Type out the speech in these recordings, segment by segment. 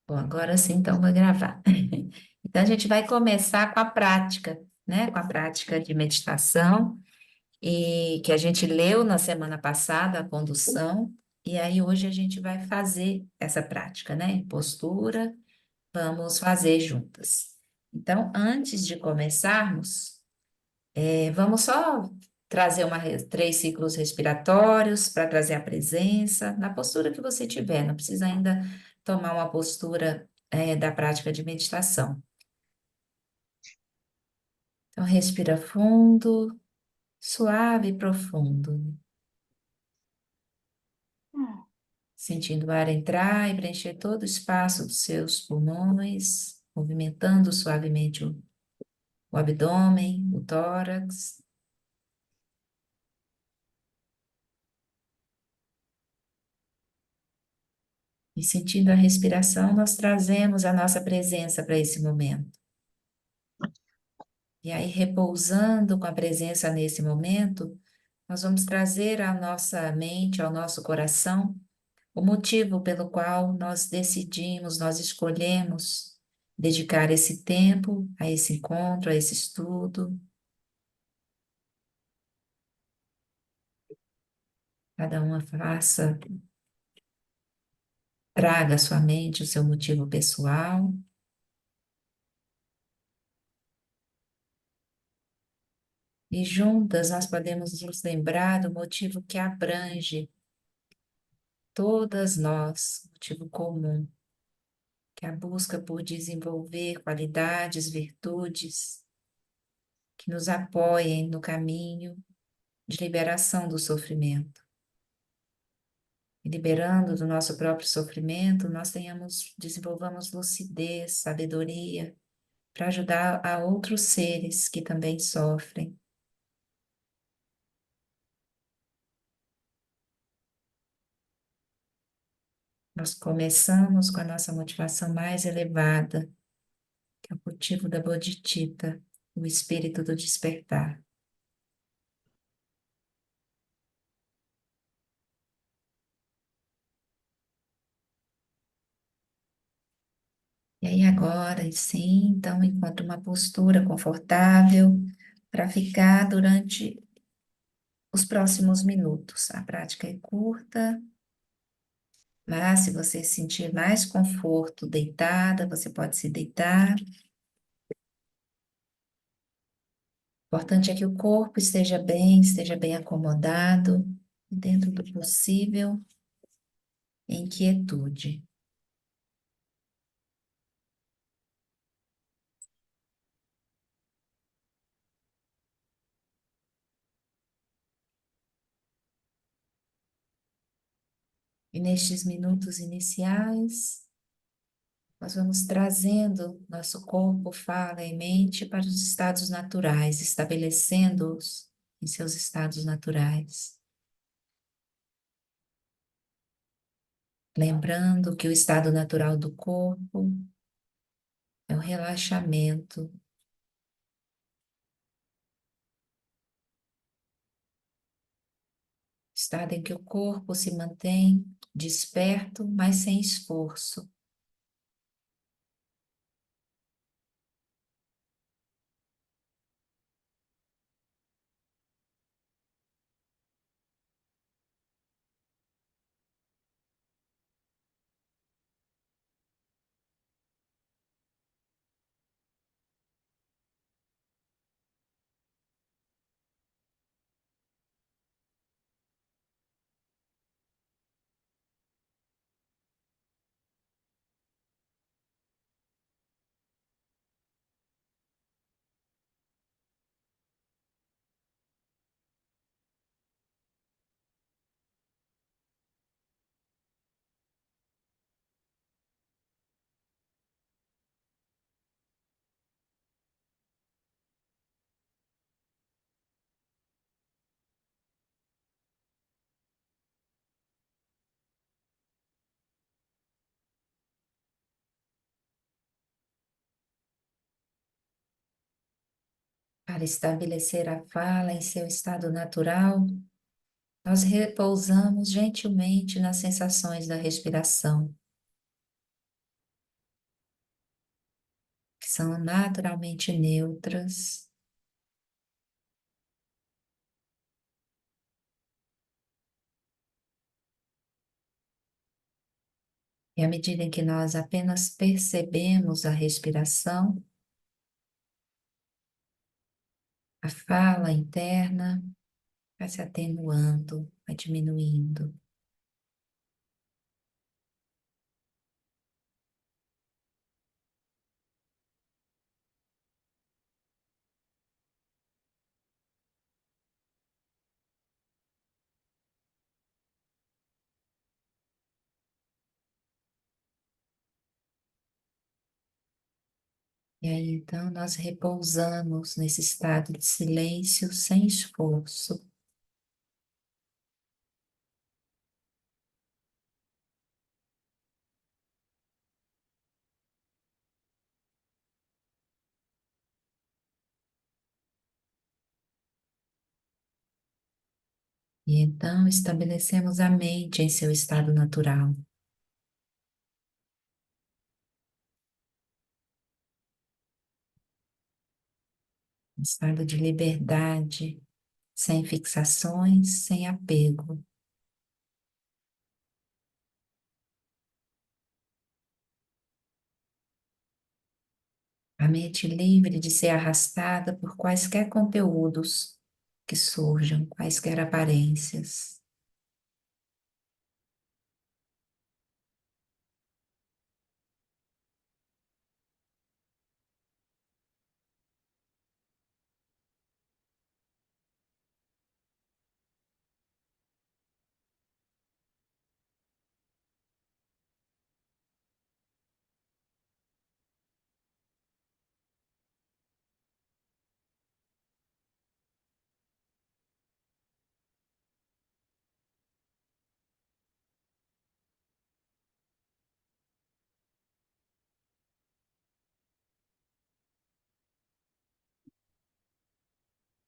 Bom, agora sim, então vou gravar. Então a gente vai começar com a prática, né? Com a prática de meditação e que a gente leu na semana passada, a condução, e aí hoje a gente vai fazer essa prática, né? Em postura, vamos fazer juntas. Então, antes de começarmos, vamos só trazer três ciclos respiratórios para trazer a presença na postura que você tiver. Não precisa ainda tomar uma postura, da prática de meditação. Então, respira fundo, suave e profundo, sentindo o ar entrar e preencher todo o espaço dos seus pulmões, movimentando suavemente o abdômen, o tórax. E sentindo a respiração, nós trazemos a nossa presença para esse momento. E aí, repousando com a presença nesse momento, nós vamos trazer à nossa mente, ao nosso coração, o motivo pelo qual nós decidimos, nós escolhemos dedicar esse tempo a esse encontro, a esse estudo. Cada uma faça, traga à sua mente o seu motivo pessoal. E juntas nós podemos nos lembrar do motivo que abrange todas nós, motivo comum, que é a busca por desenvolver qualidades, virtudes que nos apoiem no caminho de liberação do sofrimento. E liberando do nosso próprio sofrimento, nós desenvolvamos lucidez, sabedoria, para ajudar a outros seres que também sofrem. Nós começamos com a nossa motivação mais elevada, que é o motivo da Bodhicitta, o espírito do despertar. E aí agora, sim, então encontre uma postura confortável para ficar durante os próximos minutos. A prática é curta, mas se você sentir mais conforto deitada, você pode se deitar. O importante é que o corpo esteja bem acomodado, e dentro do possível, em quietude. E nestes minutos iniciais, nós vamos trazendo nosso corpo, fala e mente para os estados naturais, estabelecendo-os em seus estados naturais. Lembrando que o estado natural do corpo é o relaxamento, estado em que o corpo se mantém desperto, mas sem esforço. Para estabelecer a fala em seu estado natural, nós repousamos gentilmente nas sensações da respiração. são naturalmente neutras. E à medida em que nós apenas percebemos a respiração, a fala interna vai se atenuando, vai diminuindo. E aí então nós repousamos nesse estado de silêncio sem esforço. E então estabelecemos a mente em seu estado natural, um estado de liberdade, sem fixações, sem apego. A mente livre de ser arrastada por quaisquer conteúdos que surjam, quaisquer aparências.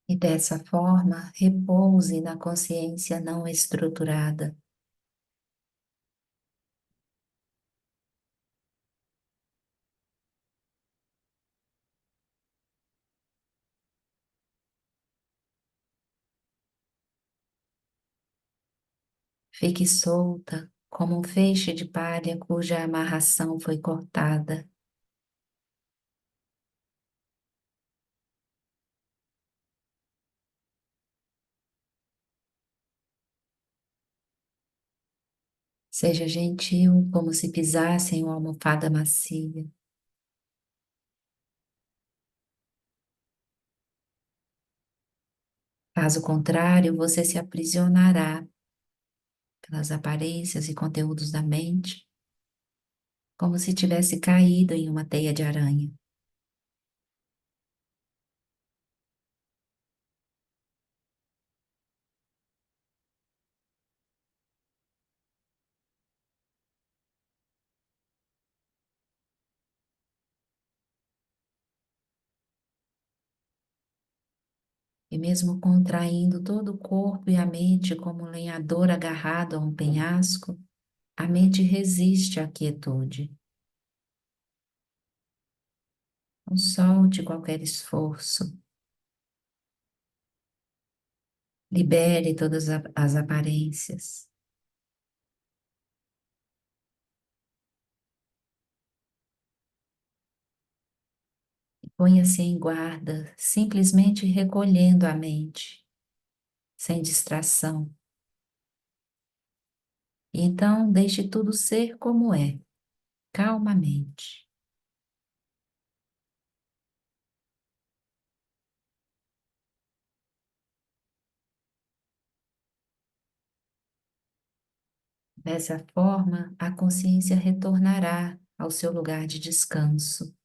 E dessa forma, repouse na consciência não estruturada. Fique solta, como um feixe de palha cuja amarração foi cortada. Seja gentil, como se pisasse em uma almofada macia. Caso contrário, você se aprisionará pelas aparências e conteúdos da mente, como se tivesse caído em uma teia de aranha. E mesmo contraindo todo o corpo e a mente como um lenhador agarrado a um penhasco, a mente resiste à quietude. Não solte qualquer esforço. Libere todas as aparências. Ponha-se em guarda, simplesmente recolhendo a mente, sem distração. E então deixe tudo ser como é, calmamente. Dessa forma, a consciência retornará ao seu lugar de descanso.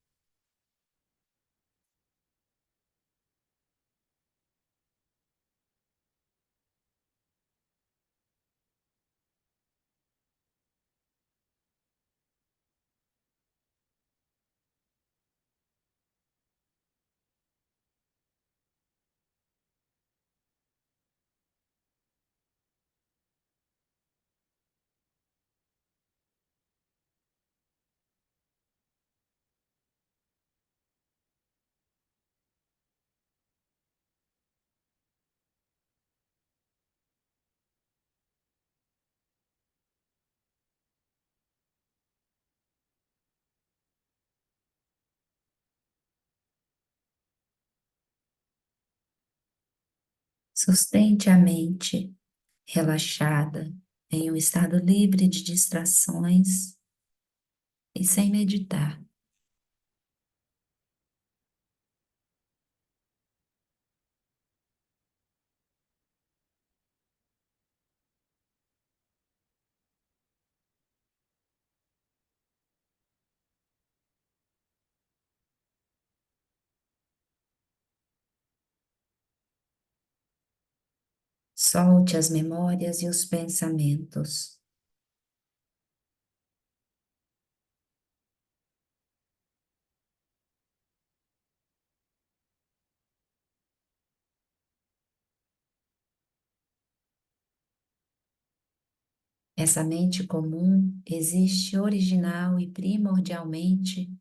Sustente a mente relaxada em um estado livre de distrações e sem meditar. Solte as memórias e os pensamentos. Essa mente comum existe original e primordialmente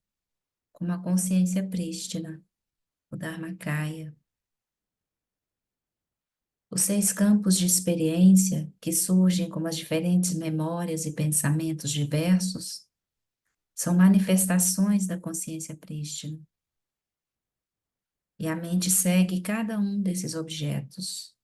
como a consciência prístina, o Dharmakaya. Os 6 campos de experiência que surgem como as diferentes memórias e pensamentos diversos são manifestações da consciência prístina. E a mente segue cada um desses objetos.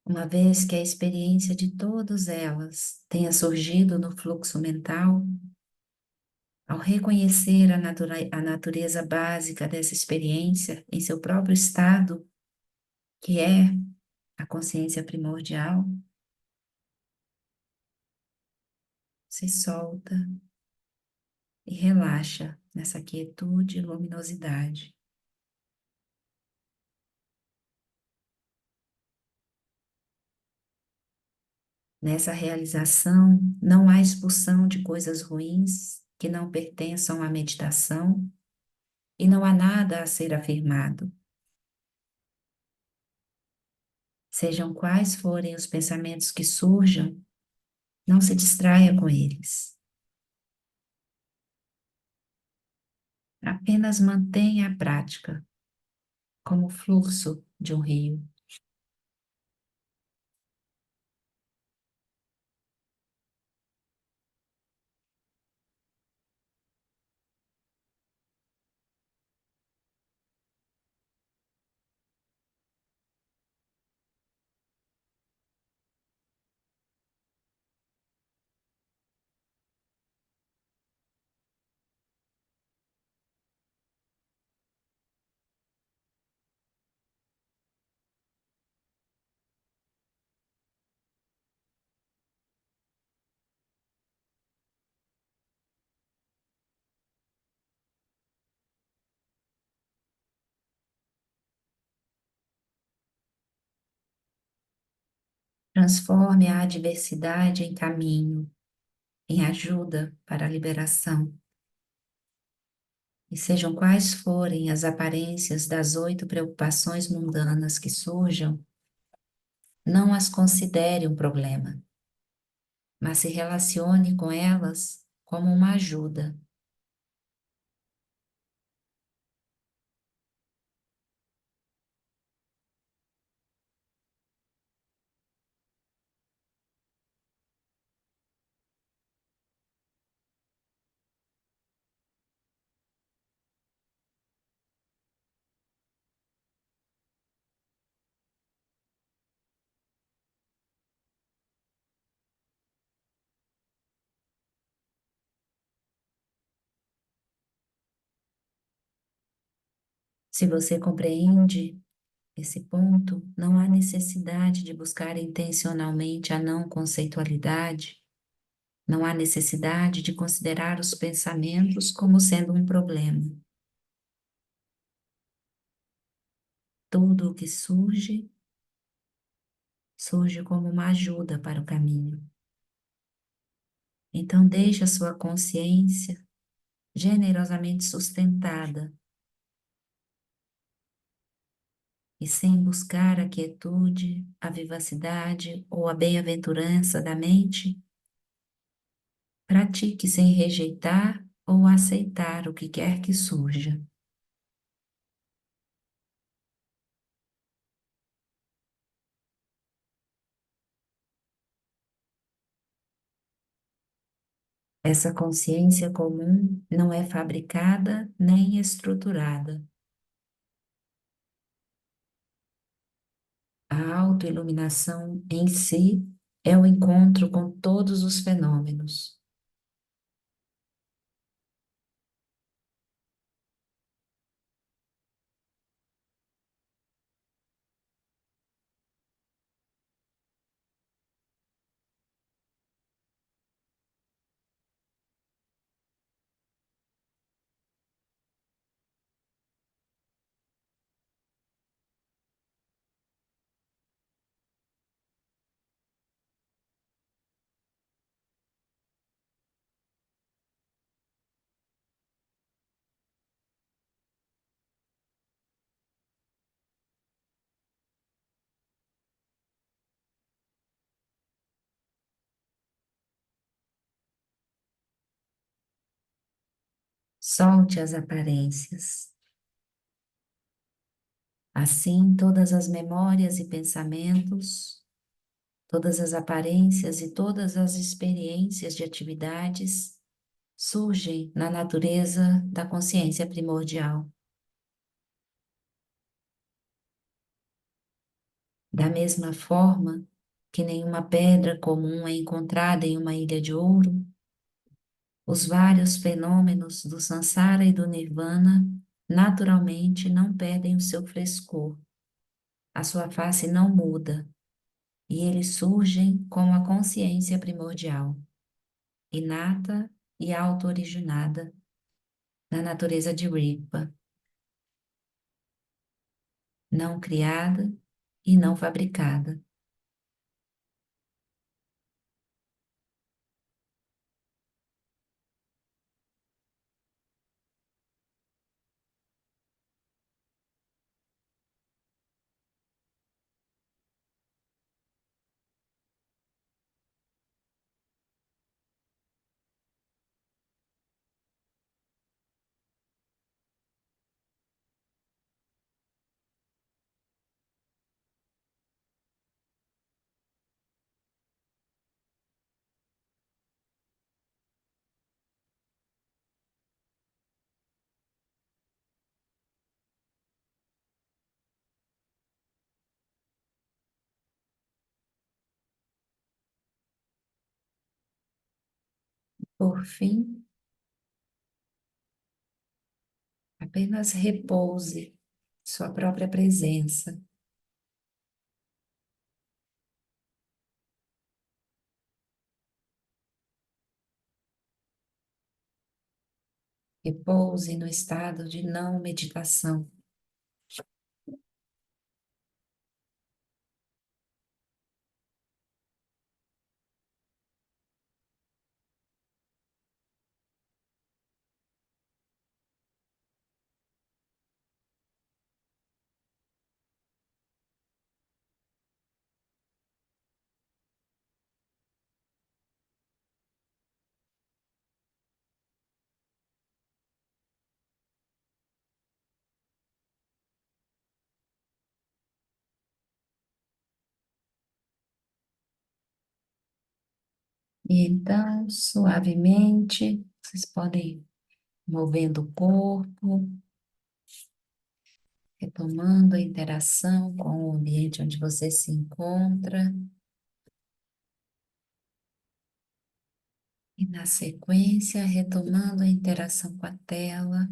Uma vez que a experiência de todas elas tenha surgido no fluxo mental, ao reconhecer a natureza básica dessa experiência em seu próprio estado, que é a consciência primordial, se solta e relaxa nessa quietude e luminosidade. Nessa realização, não há expulsão de coisas ruins que não pertençam à meditação e não há nada a ser afirmado. Sejam quais forem os pensamentos que surjam, não se distraia com eles. Apenas mantenha a prática como o fluxo de um rio. Transforme a adversidade em caminho, em ajuda para a liberação. E sejam quais forem as aparências das 8 preocupações mundanas que surjam, não as considere um problema, mas se relacione com elas como uma ajuda. Se você compreende esse ponto, não há necessidade de buscar intencionalmente a não conceitualidade, não há necessidade de considerar os pensamentos como sendo um problema. Tudo o que surge, surge como uma ajuda para o caminho. Então, deixe a sua consciência generosamente sustentada e sem buscar a quietude, a vivacidade ou a bem-aventurança da mente, pratique sem rejeitar ou aceitar o que quer que surja. Essa consciência comum não é fabricada nem estruturada. A autoiluminação em si é o encontro com todos os fenômenos. Solte as aparências. Assim, todas as memórias e pensamentos, todas as aparências e todas as experiências de atividades surgem na natureza da consciência primordial. Da mesma forma que nenhuma pedra comum é encontrada em uma ilha de ouro, os vários fenômenos do Sansara e do Nirvana naturalmente não perdem o seu frescor, a sua face não muda, e eles surgem como a consciência primordial, inata e auto-originada na natureza de Ripa, não criada e não fabricada. Por fim, apenas repouse sua própria presença. Repouse no estado de não meditação. E então, suavemente, vocês podem ir movendo o corpo, retomando a interação com o ambiente onde você se encontra. E na sequência, retomando a interação com a tela.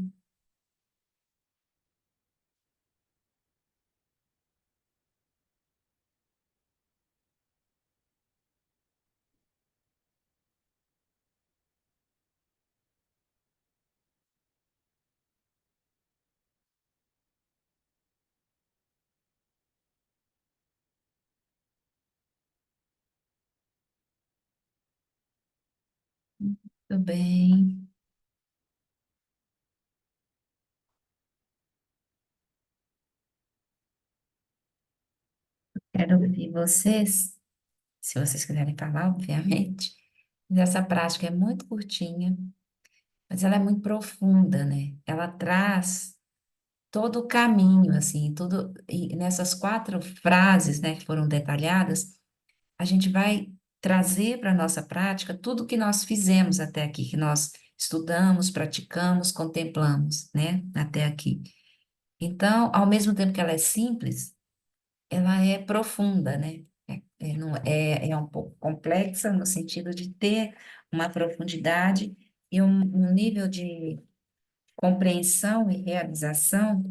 Tudo bem. Quero ouvir vocês, se vocês quiserem falar, obviamente. Mas essa prática é muito curtinha, mas ela é muito profunda, né? Ela traz todo o caminho, assim, tudo, e nessas quatro frases, né, que foram detalhadas, a gente vai trazer para a nossa prática tudo que nós fizemos até aqui, que nós estudamos, praticamos, contemplamos, né, até aqui. Então, ao mesmo tempo que ela é simples, ela é profunda, né? É um pouco complexa no sentido de ter uma profundidade e um nível de compreensão e realização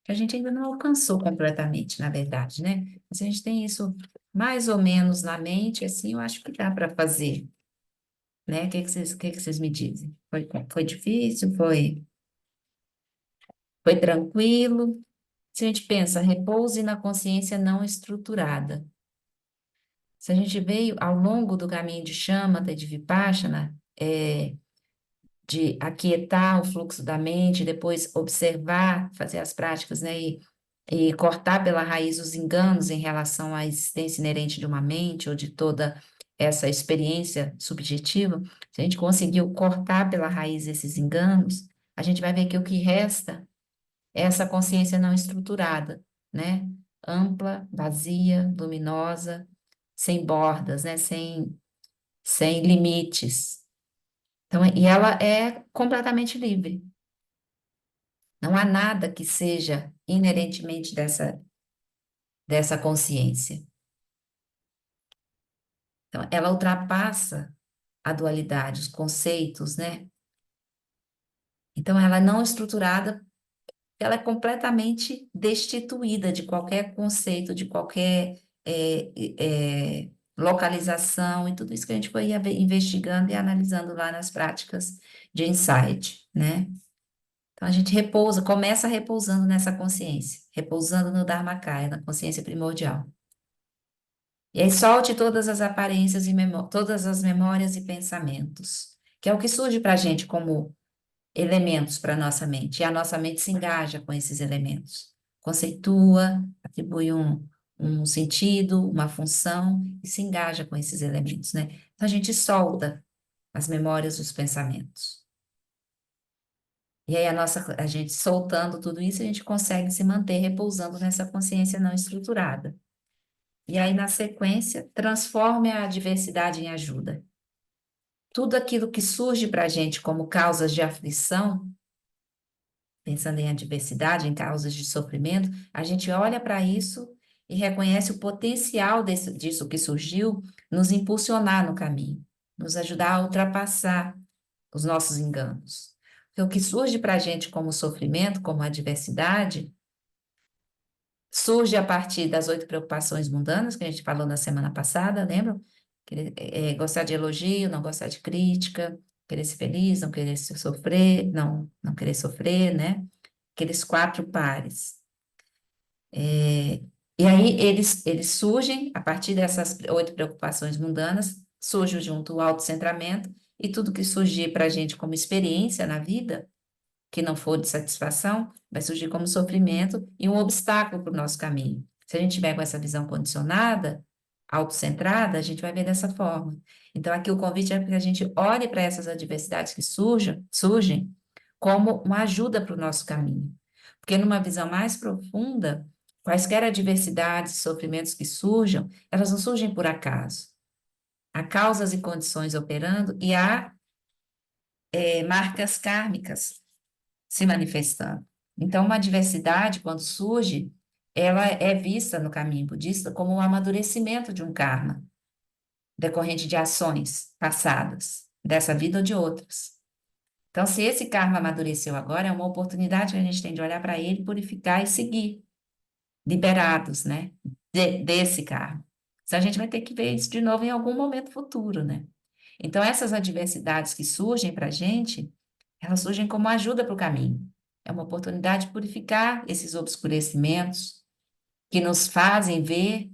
que a gente ainda não alcançou completamente, na verdade, né? Mas a gente tem isso mais ou menos na mente, assim, eu acho que dá para fazer, né? O que que vocês me dizem? Foi difícil? Foi tranquilo? Se a gente pensa, repouse na consciência não estruturada. Se a gente veio ao longo do caminho de Shamatha e de Vipassana, de aquietar o fluxo da mente, depois observar, fazer as práticas, né, e cortar pela raiz os enganos em relação à existência inerente de uma mente ou de toda essa experiência subjetiva, se a gente conseguiu cortar pela raiz esses enganos, a gente vai ver que o que resta é essa consciência não estruturada, né? Ampla, vazia, luminosa, sem bordas, né? Sem limites. Então, e ela é completamente livre. Não há nada que seja inerentemente dessa consciência. Então, ela ultrapassa a dualidade, os conceitos, né? Então, ela é não estruturada, ela é completamente destituída de qualquer conceito, de qualquer localização e tudo isso que a gente foi investigando e analisando lá nas práticas de insight, né? Então, a gente repousa, começa repousando nessa consciência, repousando no Dharmakaya, na consciência primordial. E aí solte todas as aparências e todas as memórias e pensamentos, que é o que surge para a gente como elementos para a nossa mente. E a nossa mente se engaja com esses elementos, conceitua, atribui um sentido, uma função e se engaja com esses elementos, né? Então a gente solta as memórias, os pensamentos. E aí a gente soltando tudo isso, a gente consegue se manter repousando nessa consciência não estruturada. E aí, na sequência, transforme a adversidade em ajuda. Tudo aquilo que surge para a gente como causas de aflição, pensando em adversidade, em causas de sofrimento, a gente olha para isso e reconhece o potencial disso que surgiu nos impulsionar no caminho, nos ajudar a ultrapassar os nossos enganos. Porque o que surge para a gente como sofrimento, como adversidade, surge a partir das 8 preocupações mundanas, que a gente falou na semana passada, lembram? Gostar de elogio, não gostar de crítica, querer ser feliz, não querer sofrer, não querer sofrer, né? Aqueles 4 pares. E aí eles surgem, a partir dessas 8 preocupações mundanas, surge junto o autocentramento, e tudo que surgir para a gente como experiência na vida, que não for de satisfação, vai surgir como sofrimento e um obstáculo para o nosso caminho. Se a gente tiver com essa visão condicionada, autocentrada, a gente vai ver dessa forma. Então, aqui o convite é para que a gente olhe para essas adversidades que surgem como uma ajuda para o nosso caminho. Porque numa visão mais profunda, quaisquer adversidades, sofrimentos que surjam, elas não surgem por acaso. Há causas e condições operando e há marcas kármicas se manifestando. Então, uma diversidade, quando surge, ela é vista no caminho budista como um amadurecimento de um karma, decorrente de ações passadas, dessa vida ou de outras. Então, se esse karma amadureceu agora, é uma oportunidade que a gente tem de olhar para ele, purificar e seguir, liberados, né, desse karma. Se a gente vai ter que ver isso de novo em algum momento futuro, né? Então, essas adversidades que surgem para a gente, elas surgem como ajuda para o caminho. É uma oportunidade de purificar esses obscurecimentos que nos fazem ver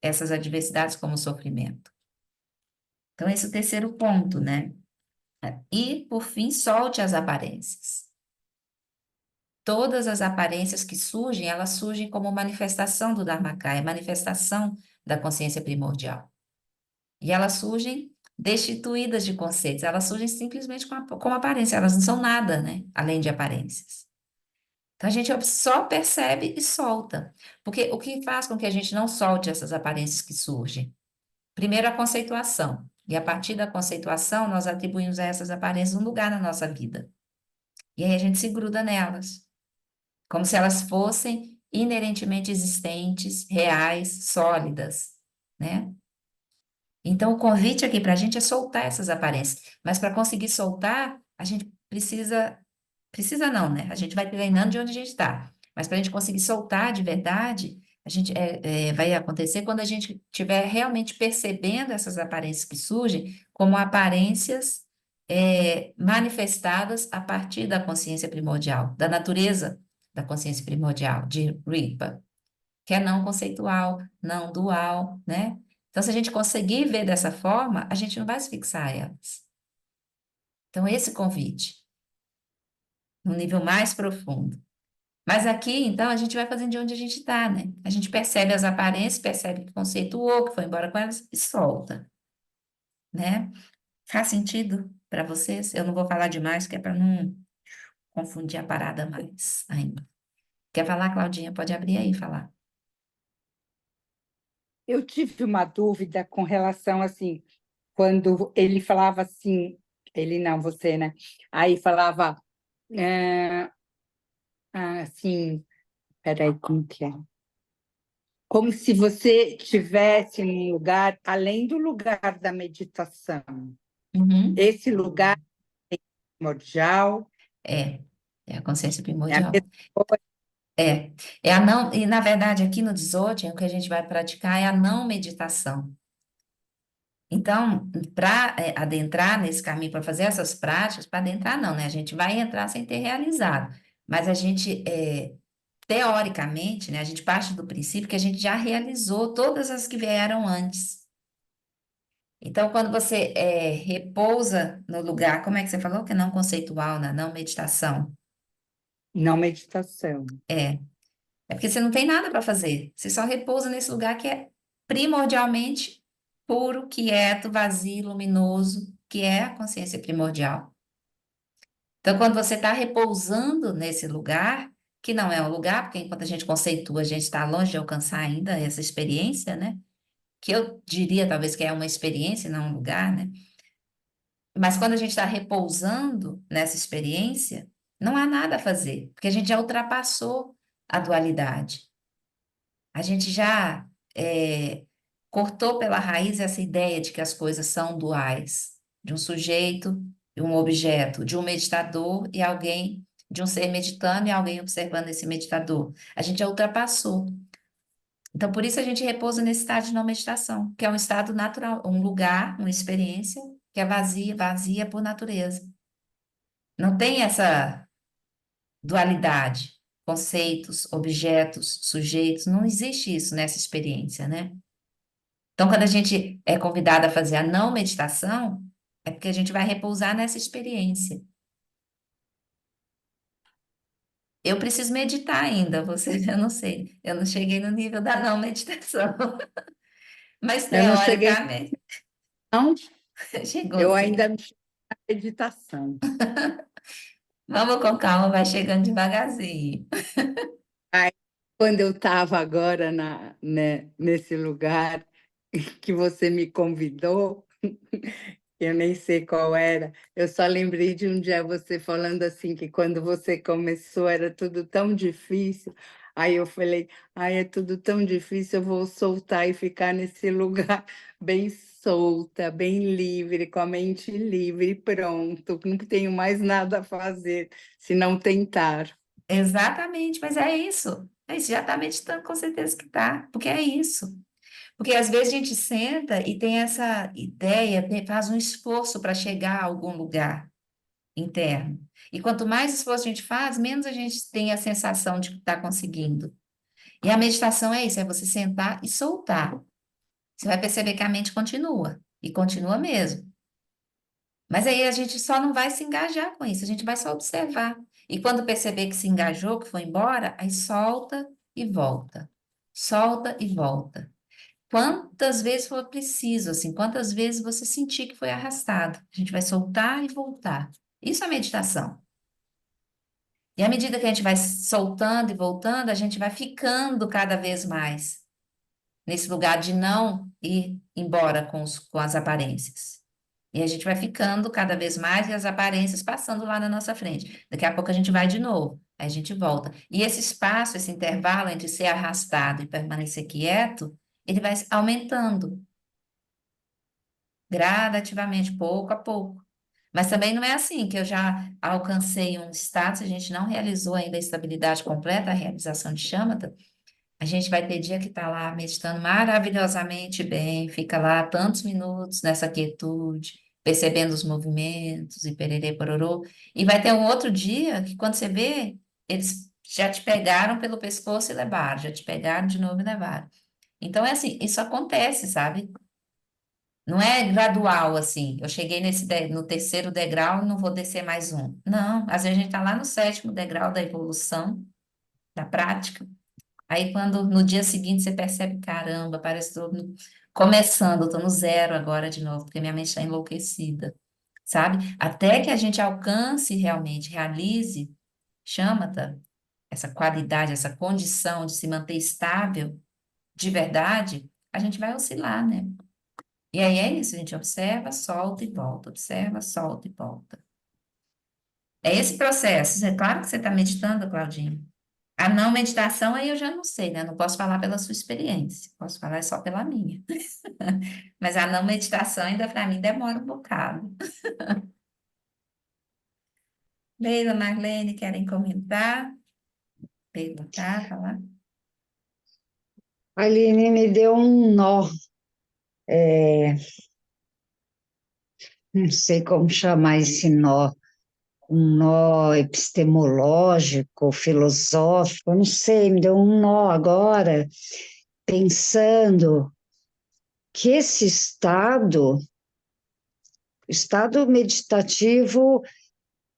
essas adversidades como sofrimento. Então, esse é o terceiro ponto, né? E, por fim, solte as aparências. Todas as aparências que surgem, elas surgem como manifestação do Dharmakaya, manifestação da consciência primordial. E elas surgem destituídas de conceitos, elas surgem simplesmente como aparência, elas não são nada, né? Além de aparências. Então, a gente só percebe e solta. Porque o que faz com que a gente não solte essas aparências que surgem? Primeiro a conceituação. E a partir da conceituação, nós atribuímos a essas aparências um lugar na nossa vida. E aí a gente se gruda nelas, como se elas fossem inerentemente existentes, reais, sólidas, né? Então, o convite aqui para a gente é soltar essas aparências. Mas para conseguir soltar, a gente precisa. Precisa não, né? A gente vai treinando de onde a gente está. Mas para a gente conseguir soltar de verdade, vai acontecer quando a gente estiver realmente percebendo essas aparências que surgem como aparências manifestadas a partir da consciência primordial, da natureza da consciência primordial, de Ripa, que é não conceitual, não dual, né? Então, se a gente conseguir ver dessa forma, a gente não vai se fixar a elas. Então, esse convite, num nível mais profundo. Mas aqui, então, a gente vai fazendo de onde a gente está, né? A gente percebe as aparências, percebe que conceituou, que foi embora com elas e solta, né? Faz sentido para vocês? Eu não vou falar demais, que é para não confundir a parada mais ainda. Quer falar, Claudinha? Pode abrir aí e falar. Eu tive uma dúvida com relação, assim, quando ele falava assim, ele não, você, né? Aí falava, é, assim, peraí, como que é? Como se você tivesse num lugar além do lugar da meditação. Uhum. Esse lugar é primordial, É, é a consciência é a primordial. mesma coisa, É, é a não, e na verdade aqui no Dzogchen, o que a gente vai praticar é a não meditação. Então, para adentrar nesse caminho, para fazer essas práticas, para adentrar não, né? A gente vai entrar sem ter realizado, mas a gente, teoricamente, né, a gente parte do princípio que a gente já realizou todas as que vieram antes. Então, quando você repousa no lugar, como é que você falou que é não conceitual, né? Não meditação? não meditação. É, é porque você não tem nada para fazer, você só repousa nesse lugar que é primordialmente puro, quieto, vazio, luminoso, que é a consciência primordial. Então, quando você está repousando nesse lugar, que não é um lugar, porque enquanto a gente conceitua, a gente está longe de alcançar ainda essa experiência, né? Que eu diria talvez que é uma experiência, não um lugar, né? Mas quando a gente está repousando nessa experiência, não há nada a fazer, porque a gente já ultrapassou a dualidade. A gente já cortou pela raiz essa ideia de que as coisas são duais, de um sujeito e um objeto, de um meditador e alguém, de um ser meditando e alguém observando esse meditador. A gente já ultrapassou. Então, por isso a gente repousa nesse estado de não meditação, que é um estado natural, um lugar, uma experiência que é vazia, vazia por natureza. Não tem essa dualidade, conceitos, objetos, sujeitos, não existe isso nessa experiência, né? Então, quando a gente é convidado a fazer a não meditação, é porque a gente vai repousar nessa experiência. Eu preciso meditar ainda, você, eu não sei, eu não cheguei no nível da não meditação, mas Eu não cheguei, teoricamente não, chegou eu sim. ainda não cheguei na meditação. Vamos com calma, vai chegando devagarzinho. Aí, quando eu estava agora nesse lugar que você me convidou, eu nem sei qual era, eu só lembrei de um dia você falando assim, que quando você começou era tudo tão difícil. Aí eu falei, ai, é tudo tão difícil, eu vou soltar e ficar nesse lugar bem solta, bem livre, com a mente livre, e pronto, não tenho mais nada a fazer, se não tentar. Exatamente, mas é isso. É isso, já está meditando, com certeza que está, porque é isso. Porque às vezes a gente senta e tem essa ideia, faz um esforço para chegar a algum lugar interno. E quanto mais esforço a gente faz, menos a gente tem a sensação de que está conseguindo. E a meditação é isso, é você sentar e soltar. Você vai perceber que a mente continua, e continua mesmo. Mas aí a gente só não vai se engajar com isso, a gente vai só observar. E quando perceber que se engajou, que foi embora, aí solta e volta. Solta e volta. Quantas vezes for preciso, assim, quantas vezes você sentir que foi arrastado. A gente vai soltar e voltar. Isso é meditação. E à medida que a gente vai soltando e voltando, a gente vai ficando cada vez mais. nesse lugar de não ir embora com as aparências. E a gente vai ficando cada vez mais e as aparências passando lá na nossa frente. Daqui a pouco a gente vai de novo, aí a gente volta. E esse espaço, esse intervalo entre ser arrastado e permanecer quieto, ele vai aumentando gradativamente, pouco a pouco. Mas também não é assim que eu já alcancei um status, a gente não realizou ainda a estabilidade completa, a realização de chamata. A gente vai ter dia que está lá meditando maravilhosamente bem, fica lá tantos minutos nessa quietude, percebendo os movimentos e pererê pororô. E vai ter um outro dia que quando você vê, eles já te pegaram pelo pescoço e levaram, já te pegaram de novo e levaram. Então é assim, isso acontece, sabe? Não é gradual assim. Eu cheguei no terceiro degrau, não vou descer mais um. Não, às vezes a gente está lá no sétimo degrau da evolução, da prática. Aí quando no dia seguinte você percebe, caramba, parece que estou começando, estou no zero agora de novo, porque minha mente está enlouquecida, sabe? Até que a gente alcance realmente, realize, chama-ta, essa qualidade, essa condição de se manter estável de verdade, a gente vai oscilar, né? E aí é isso, a gente observa, solta e volta, observa, solta e volta. É esse processo. É claro que você está meditando, Claudinho. A não meditação, aí eu já não sei, né? Não posso falar pela sua experiência, posso falar só pela minha. Mas a não meditação ainda para mim demora um bocado. Leila, Marlene, querem comentar? Perguntar, falar? Aline, me deu um nó, não sei como chamar esse nó, um nó epistemológico, filosófico, não sei, me deu um nó agora, pensando que esse estado meditativo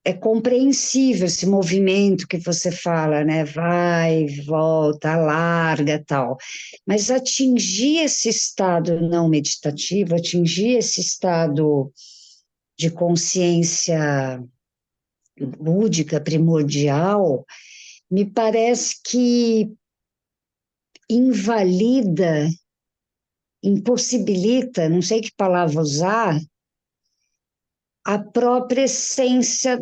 é compreensível, esse movimento que você fala, né? Vai, volta, larga, tal. Mas atingir esse estado não meditativo, atingir esse estado de consciência búdica primordial, me parece que invalida, impossibilita, não sei que palavra usar, a própria essência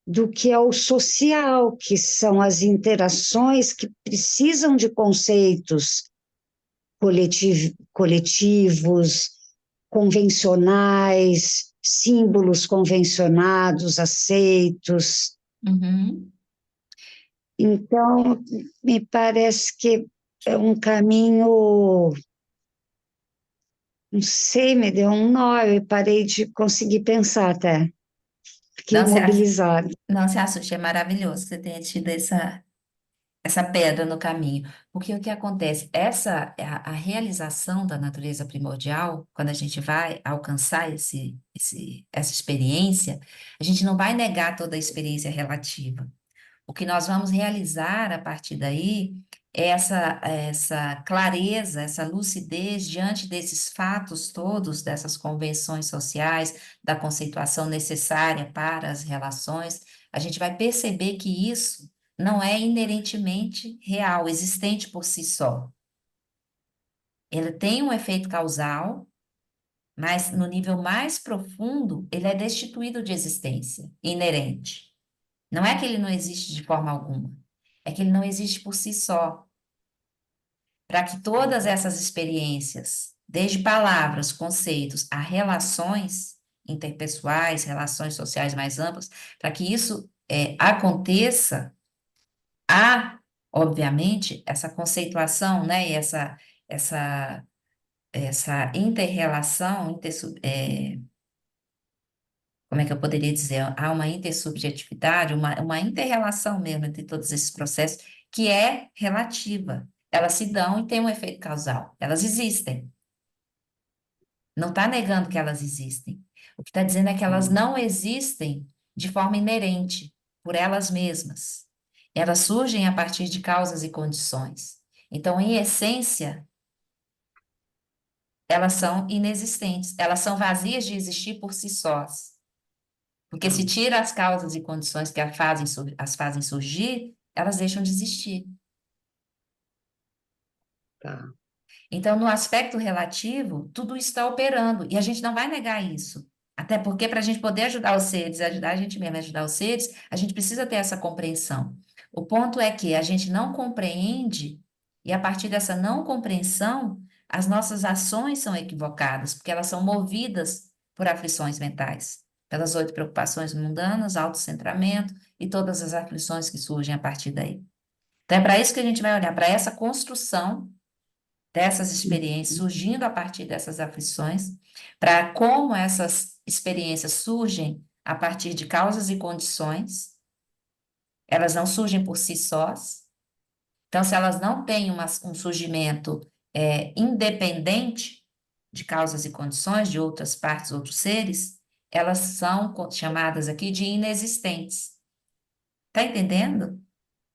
do que é o social, que são as interações que precisam de conceitos coletivos, convencionais, símbolos convencionados, aceitos. Uhum. Então, me parece que é um caminho, não sei, me deu um nó, eu parei de conseguir pensar até, fiquei Não se, imobilizada. não se assuste, é maravilhoso que você tenha tido essa pedra no caminho. Porque o que acontece? A realização da natureza primordial, quando a gente vai alcançar essa experiência, a gente não vai negar toda a experiência relativa. O que nós vamos realizar a partir daí é essa clareza, essa lucidez diante desses fatos todos, dessas convenções sociais, da conceituação necessária para as relações. A gente vai perceber que isso não é inerentemente real, existente por si só. Ele tem um efeito causal, mas no nível mais profundo, ele é destituído de existência, inerente. Não é que ele não existe de forma alguma, é que ele não existe por si só. Para que todas essas experiências, desde palavras, conceitos, a relações interpessoais, relações sociais mais amplas, para que isso aconteça, há, obviamente, essa conceituação, né, e essa, essa inter-relação, como é que eu poderia dizer? Há uma intersubjetividade, uma inter-relação mesmo entre todos esses processos, que é relativa. Elas se dão e têm um efeito causal. Elas existem. Não está negando que elas existem. O que está dizendo é que elas não existem de forma inerente, por elas mesmas. Elas surgem a partir de causas e condições. Então, em essência, elas são inexistentes. Elas são vazias de existir por si sós. Porque se tira as causas e condições que as fazem surgir, elas deixam de existir. Tá. Então, no aspecto relativo, tudo está operando, e a gente não vai negar isso. Até porque, para a gente poder ajudar os seres, ajudar a gente mesmo, a ajudar os seres, a gente precisa ter essa compreensão. O ponto é que a gente não compreende, e a partir dessa não compreensão, as nossas ações são equivocadas, porque elas são movidas por aflições mentais, pelas 8 preocupações mundanas, autocentramento e todas as aflições que surgem a partir daí. Então, é para isso que a gente vai olhar, para essa construção dessas experiências, surgindo a partir dessas aflições, para como essas experiências surgem a partir de causas e condições, elas não surgem por si sós. Então, se elas não têm um surgimento independente de causas e condições de outras partes, outros seres, elas são chamadas aqui de inexistentes. Está entendendo?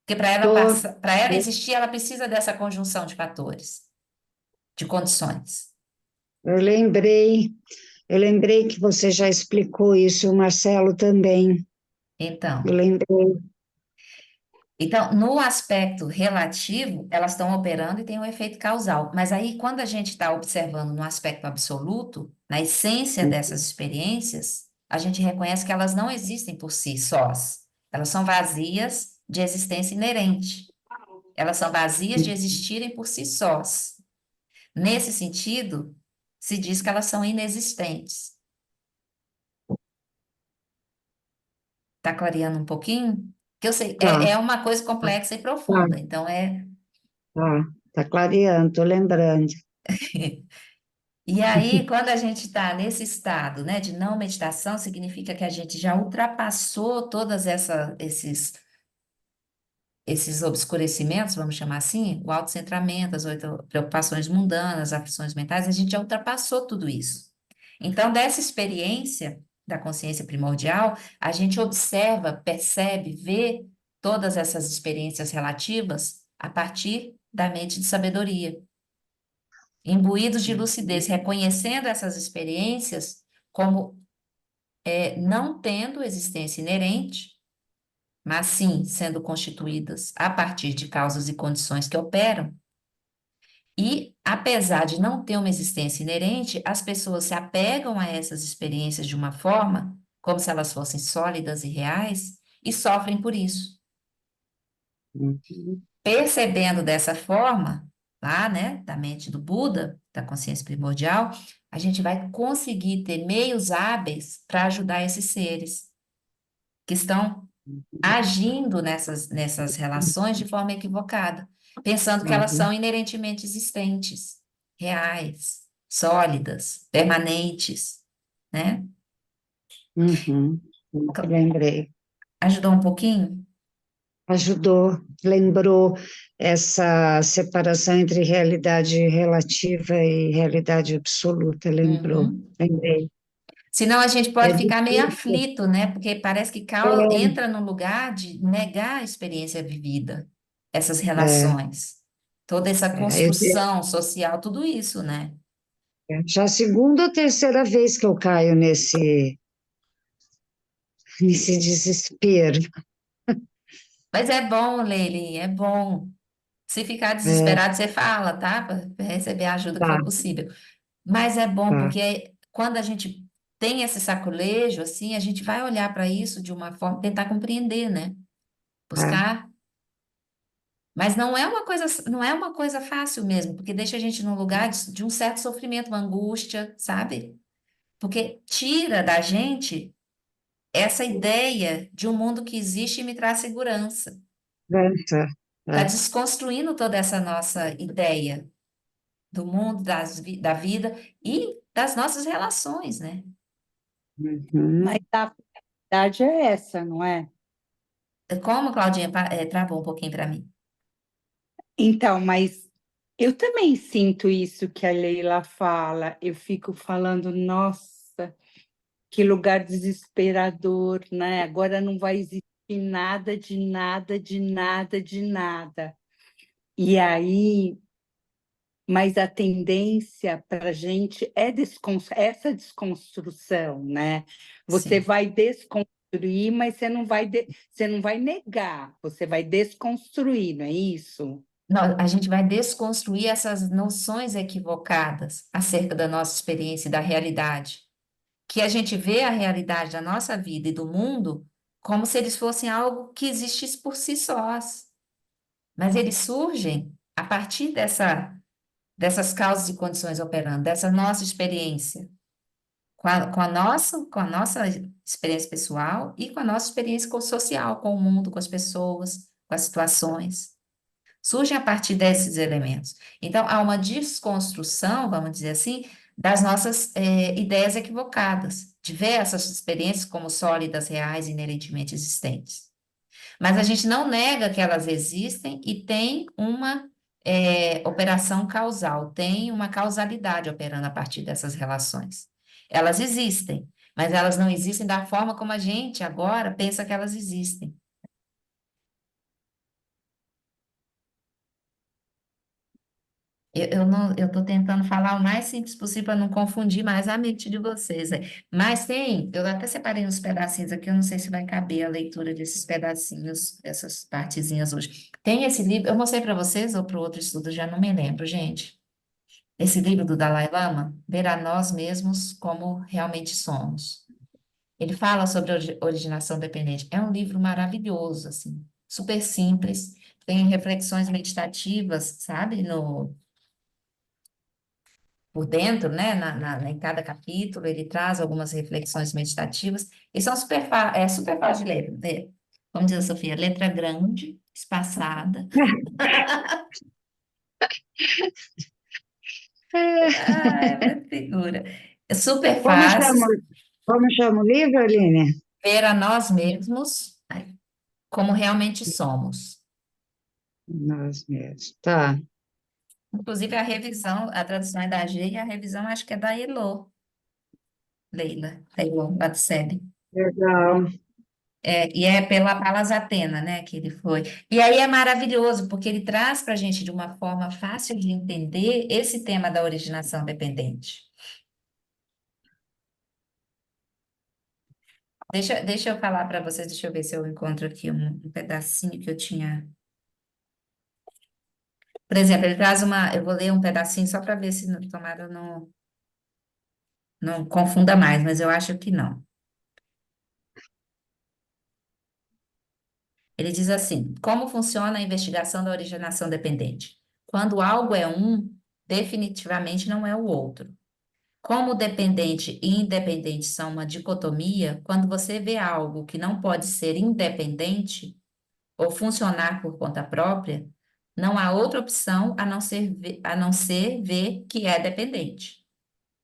Porque para ela Tô, passar, para ela existir, ela precisa dessa conjunção de fatores, de condições. eu lembrei que você já explicou isso, o Marcelo também. Eu Então, lembrei. no aspecto relativo, elas estão operando e tem um efeito causal. Mas aí, quando a gente está observando no aspecto absoluto, na essência dessas experiências, a gente reconhece que elas não existem por si sós. Elas são vazias de existência inerente. Elas são vazias de existirem por si sós. Nesse sentido, se diz que elas são inexistentes. Está clareando um pouquinho? Que eu sei, Tá, é uma coisa complexa e tá, profunda. Então, tá clareando, estou lembrando. E aí, quando a gente está nesse estado, né, de não meditação, significa que a gente já ultrapassou todas esses obscurecimentos, vamos chamar assim, o autocentramento, as 8 preocupações mundanas, as aflições mentais, a gente já ultrapassou tudo isso. Então, dessa experiência da consciência primordial, a gente observa, percebe, vê todas essas experiências relativas a partir da mente de sabedoria, imbuídos de lucidez, reconhecendo essas experiências como não tendo existência inerente, mas sim sendo constituídas a partir de causas e condições que operam. E, apesar de não ter uma existência inerente, as pessoas se apegam a essas experiências de uma forma, como se elas fossem sólidas e reais, e sofrem por isso. Uhum, Percebendo dessa forma, lá, né, da mente do Buda, da consciência primordial, a gente vai conseguir ter meios hábeis para ajudar esses seres que estão agindo nessas relações de forma equivocada, pensando que elas uhum, são inerentemente existentes, reais, sólidas, permanentes, né? uhum. Lembrei. Ajudou um pouquinho? Ajudou, lembrou essa separação entre realidade relativa e realidade absoluta, lembrou, Uhum. lembrei. Senão a gente É pode ficar meio difícil. aflito, né? Porque parece que É, entra no lugar de negar a experiência vivida, essas é, relações, toda essa é. construção social, tudo isso, né? Já a segunda ou terceira vez que eu caio nesse desespero. Mas é bom, Leila, é bom. Se ficar É, desesperado, você fala, tá? Para receber a ajuda que tá, for possível. Mas é bom tá, porque quando a gente tem esse sacolejo, assim, a gente vai olhar para isso de uma forma, tentar compreender, né? tá. Buscar. Mas não é uma coisa fácil mesmo, porque deixa a gente num lugar de um certo sofrimento, uma angústia, sabe? Porque tira da gente essa ideia de um mundo que existe e me traz segurança. Essa, Está é. desconstruindo toda essa nossa ideia do mundo, da vida e das nossas relações, né? Mas Uhum, a verdade é essa, não é? Como, Claudinha, travou um pouquinho para mim. Então, mas eu também sinto isso que a Leila fala. Eu fico falando, nossa, que lugar desesperador, né? Agora não vai existir nada de nada, de nada, de nada. E aí, mas a tendência para a gente é essa desconstrução, né? Você Sim. vai desconstruir, mas você não vai negar, você vai desconstruir, não é isso? A gente vai desconstruir essas noções equivocadas acerca da nossa experiência e da realidade. Que a gente vê a realidade da nossa vida e do mundo como se eles fossem algo que existisse por si sós. Mas eles surgem a partir dessas causas e condições operando, dessa nossa experiência, com a nossa experiência pessoal e com a nossa experiência social, com o mundo, com as pessoas, com as situações. Surgem a partir desses elementos. Então, há uma desconstrução, vamos dizer assim, das nossas ideias equivocadas, de ver essas experiências como sólidas, reais, inerentemente existentes. Mas a gente não nega que elas existem e tem uma operação causal, tem uma causalidade operando a partir dessas relações. Elas existem, mas elas não existem da forma como a gente agora pensa que elas existem. Eu estou tentando falar o mais simples possível para não confundir mais a mente de vocês, né? Mas eu até separei uns pedacinhos aqui, eu não sei se vai caber a leitura desses pedacinhos, essas partezinhas hoje. Tem esse livro, eu mostrei para vocês ou para o outro estudo, já não me lembro, gente. Esse livro do Dalai Lama, Ver a Nós Mesmos como Realmente Somos. Ele fala sobre originação dependente. É um livro maravilhoso, assim, super simples, tem reflexões meditativas, sabe, no por dentro, né, em cada capítulo, ele traz algumas reflexões meditativas, e são super fácil de ler. Vamos dizer, Sofia, letra grande, espaçada. É uma figura. É super Como chama, fácil como chama o livro, Aline? ver a nós mesmos como realmente somos. Nós mesmos. Tá, Inclusive, a revisão, a tradução é da G e a revisão acho que é da Leila, lá do SEB. legal. E é pela Palas Atena, né, que ele foi. E aí é maravilhoso, porque ele traz para a gente de uma forma fácil de entender esse tema da originação dependente. Deixa eu falar para vocês, deixa eu ver se eu encontro aqui um pedacinho que eu tinha. Por exemplo, ele traz eu vou ler um pedacinho só para ver se tomara eu não confunda mais, mas eu acho que não. Ele diz assim: como funciona a investigação da originação dependente? Quando algo é um, definitivamente não é o outro. Como dependente e independente são uma dicotomia, quando você vê algo que não pode ser independente ou funcionar por conta própria, não há outra opção a não ser ver que é dependente.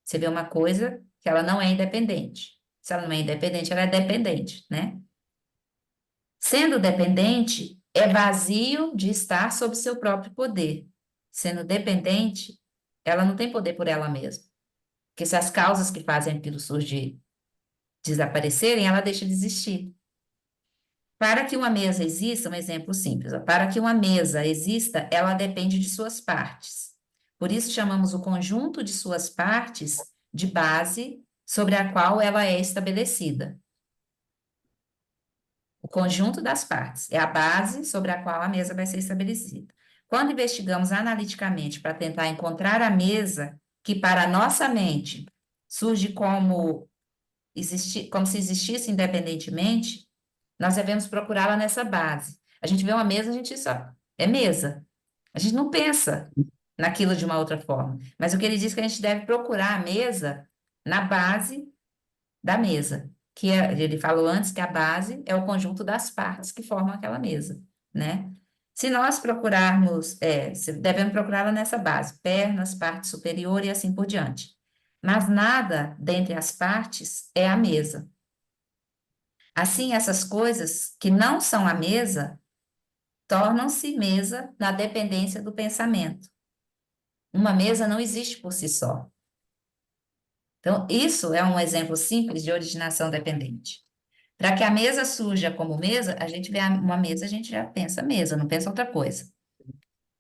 Você vê uma coisa que ela não é independente. Se ela não é independente, ela é dependente, né? Sendo dependente, é vazio de estar sob seu próprio poder. Sendo dependente, ela não tem poder por ela mesma. Porque se as causas que fazem aquilo surgir desaparecerem, ela deixa de existir. Para que uma mesa exista, um exemplo simples, ó, para que uma mesa exista, ela depende de suas partes. Por isso chamamos o conjunto de suas partes de base sobre a qual ela é estabelecida. O conjunto das partes é a base sobre a qual a mesa vai ser estabelecida. Quando investigamos analiticamente para tentar encontrar a mesa que para a nossa mente surge como se existisse independentemente, nós devemos procurá-la nessa base. A gente vê uma mesa, a gente só é mesa. A gente não pensa naquilo de uma outra forma. Mas o que ele diz é que a gente deve procurar a mesa na base da mesa, ele falou antes que a base é o conjunto das partes que formam aquela mesa, né? Se nós procurarmos, devemos procurá-la nessa base, pernas, parte superior e assim por diante. Mas nada dentre as partes é a mesa. Assim, essas coisas que não são a mesa tornam-se mesa na dependência do pensamento. Uma mesa não existe por si só. Então, isso é um exemplo simples de originação dependente. Para que a mesa surja como mesa, a gente vê uma mesa, a gente já pensa mesa, não pensa outra coisa.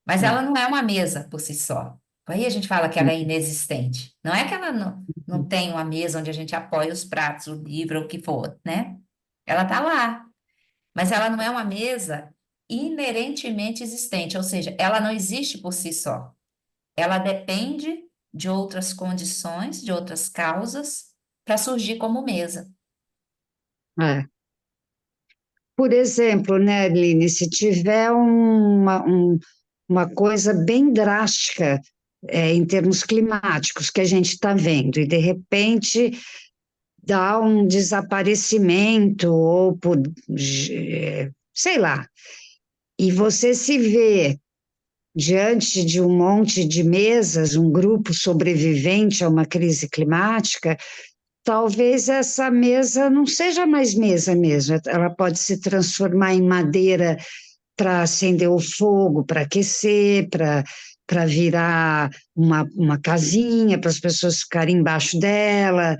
Mas ela não é uma mesa por si só. Aí a gente fala que ela é inexistente. Não é que ela não tem uma mesa onde a gente apoia os pratos, o livro, o que for, né? Ela está lá. Mas ela não é uma mesa inerentemente existente, ou seja, ela não existe por si só. Ela depende de outras condições, de outras causas, para surgir como mesa. É. Por exemplo, né, Aline, se tiver uma coisa bem drástica, em termos climáticos que a gente está vendo, e de repente dá um desaparecimento, ou por, sei lá, e você se vê diante de um monte de mesas, um grupo sobrevivente a uma crise climática, talvez essa mesa não seja mais mesa mesmo, ela pode se transformar em madeira para acender o fogo, para aquecer, para virar uma casinha para as pessoas ficarem embaixo dela.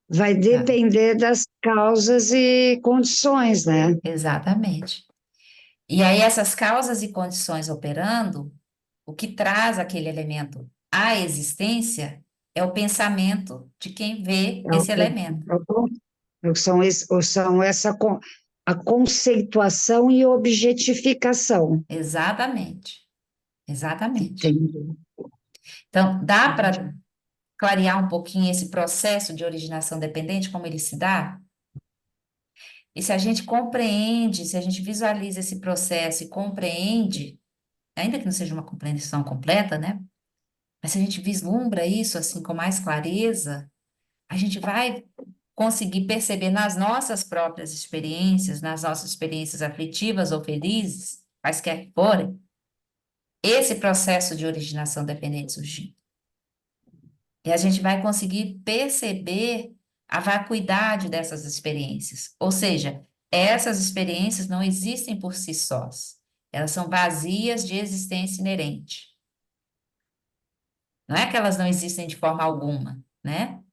Vai Tá? depender das causas e condições, né? Exatamente. E aí, essas causas e condições operando, o que traz aquele elemento à existência é o pensamento de quem vê É o, esse elemento. é são a conceituação e objetificação. Exatamente. Exatamente. Entendi. Então, dá para clarear um pouquinho esse processo de originação dependente, como ele se dá? E se a gente compreende, se a gente visualiza esse processo e compreende, ainda que não seja uma compreensão completa, né? Mas se a gente vislumbra isso assim com mais clareza, a gente vai conseguir perceber nas nossas próprias experiências, nas nossas experiências aflitivas ou felizes, quaisquer que forem, esse processo de originação dependente surgir. E a gente vai conseguir perceber a vacuidade dessas experiências. Ou seja, essas experiências não existem por si sós. Elas são vazias de existência inerente. Não é que elas não existem de forma alguma, né?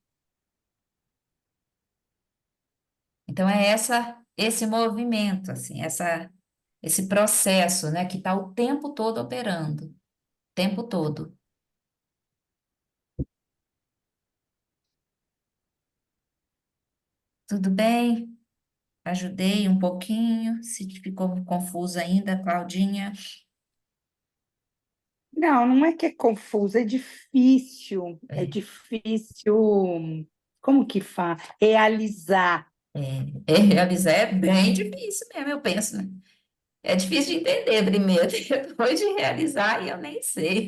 Então é esse movimento, assim, esse processo, né, que está o tempo todo operando, o tempo todo. Tudo bem? Ajudei um pouquinho. Se ficou confuso ainda, Claudinha. Não, não é que é confuso, é É, difícil, como que faz? Realizar. realizar é bem difícil mesmo, eu penso, né? É difícil de entender primeiro, depois de realizar, e eu nem sei.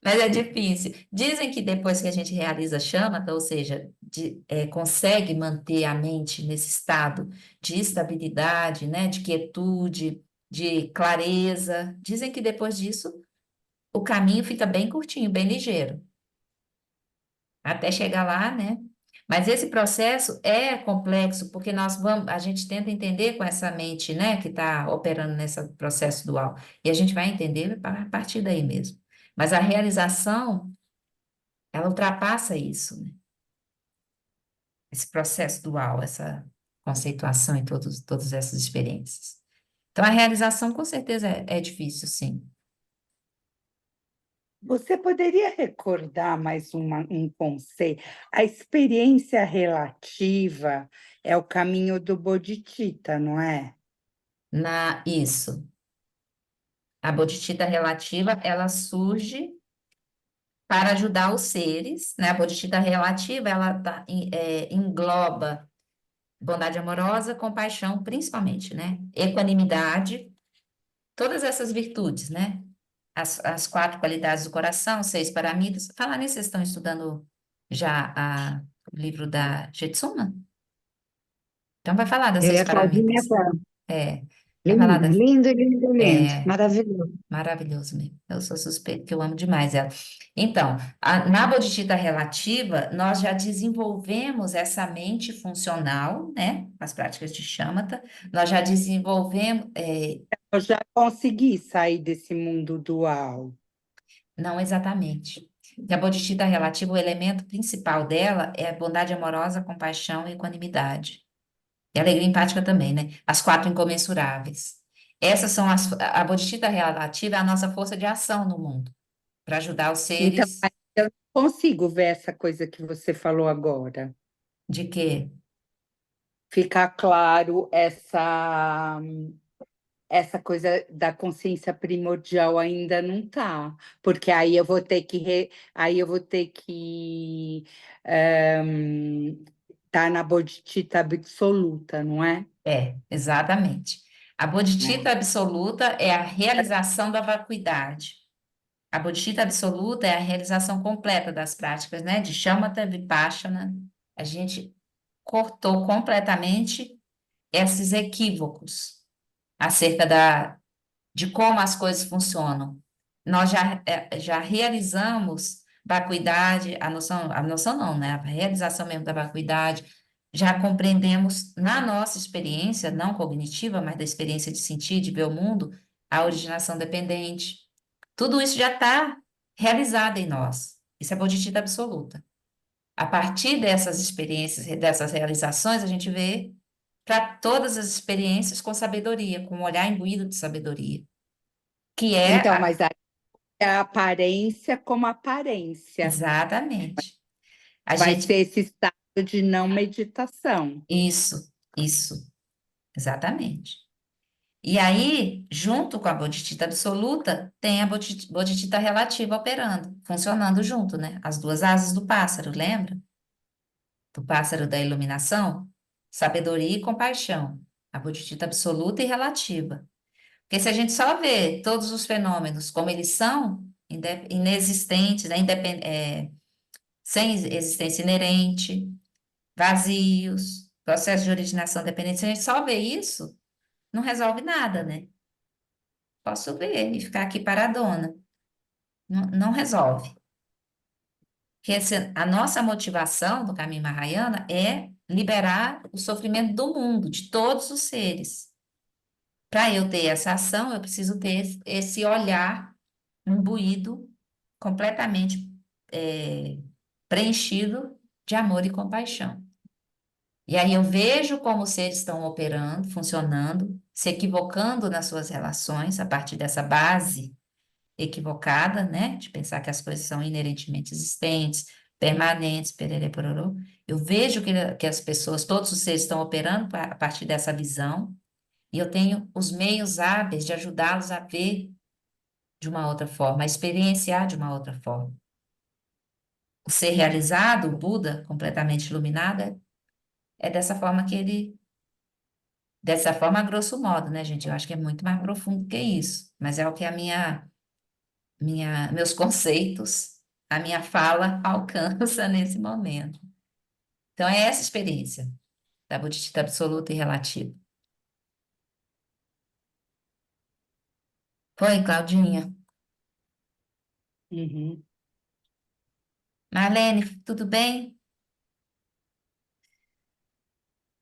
Mas é difícil. Dizem que depois que a gente realiza a chama, ou seja, consegue manter a mente nesse estado de estabilidade, né, de quietude, de clareza. Dizem que depois disso o caminho fica bem curtinho, bem ligeiro, até chegar lá, né? Mas esse processo é complexo, porque a gente tenta entender com essa mente, né, que está operando nesse processo dual, e a gente vai entender a partir daí mesmo. Mas a realização ela ultrapassa isso, né? Esse processo dual, essa conceituação e todas essas experiências. Então, a realização, com certeza, é difícil, sim. Você poderia recordar mais um conceito? A experiência relativa é o caminho do Bodhicitta, não é? Isso. A bodhicitta relativa, ela surge para ajudar os seres, né? A bodhicitta relativa, ela engloba bondade amorosa, compaixão, principalmente, né? Equanimidade, todas essas virtudes, né? As quatro qualidades do coração, seis paramitas. Falar nisso, vocês estão estudando já o livro da Jetsuna? Então, vai falar das seis A Claudinha paramitas. está É, vai falar lindo, das. lindo, lindo, lindo, É, maravilhoso. maravilhoso mesmo. Eu sou suspeita, que eu amo demais ela. Então, na bodhicitta relativa, nós já desenvolvemos essa mente funcional, né? Com as práticas de shamatha. Nós já desenvolvemos. Eu já consegui sair desse mundo dual. Não exatamente. E a bodhicitta relativa, o elemento principal dela é a bondade amorosa, compaixão e equanimidade. E alegria empática também, né? As quatro incomensuráveis. Essas são a bodhicitta relativa é a nossa força de ação no mundo, para ajudar os Então, seres eu não consigo ver essa coisa que você falou agora. de quê? Ficar claro essa coisa da consciência primordial ainda não tá, porque aí eu vou ter que tá na bodhicitta absoluta, não é? Exatamente. A bodhicitta É. absoluta é a realização da vacuidade. A bodhicitta absoluta é a realização completa das práticas, né? De shamatha, vipassana. A gente cortou completamente esses equívocos acerca de como as coisas funcionam. Nós já realizamos vacuidade, a noção não, né? A realização mesmo da vacuidade, já compreendemos na nossa experiência, não cognitiva, mas da experiência de sentir, de ver o mundo, a originação dependente. Tudo isso já está realizado em nós. Isso é bodhicitta absoluta. A partir dessas experiências, dessas realizações, a gente vê para todas as experiências com sabedoria, com um olhar imbuído de sabedoria, que é Então, mas aí é a aparência como aparência. exatamente. A Vai ser gente, esse estado de não meditação. isso, exatamente. E aí, junto com a bodhicitta absoluta, tem a bodhicitta relativa operando, funcionando junto, né? As duas asas do pássaro, lembra? Do pássaro da iluminação? Sabedoria e compaixão. A bodhicitta absoluta e relativa. Porque se a gente só vê todos os fenômenos como eles são, inexistentes, né? Sem existência inerente, vazios, processo de originação dependente, se a gente só vê isso, não resolve nada, né? Posso ver e ficar aqui paradona. Não, não resolve. Porque a nossa motivação do caminho Mahayana é liberar o sofrimento do mundo, de todos os seres. Para eu ter essa ação, eu preciso ter esse olhar imbuído, completamente é, preenchido de amor e compaixão. E aí eu vejo como os seres estão operando, funcionando, se equivocando nas suas relações, a partir dessa base equivocada, né? De pensar que as coisas são inerentemente existentes, permanentes, perere, pororô. Eu vejo que as pessoas, todos os seres estão operando a partir dessa visão, e eu tenho os meios hábeis de ajudá-los a ver de uma outra forma, a experienciar de uma outra forma. O ser realizado, o Buda, completamente iluminado, é dessa forma que ele. Dessa forma, a grosso modo, né, gente? Eu acho que é muito mais profundo que isso, mas é o que meus conceitos, a minha fala alcança nesse momento. Então, é essa experiência da bodhicitta absoluta e relativa. Foi, Claudinha? Uhum. Marlene, tudo bem?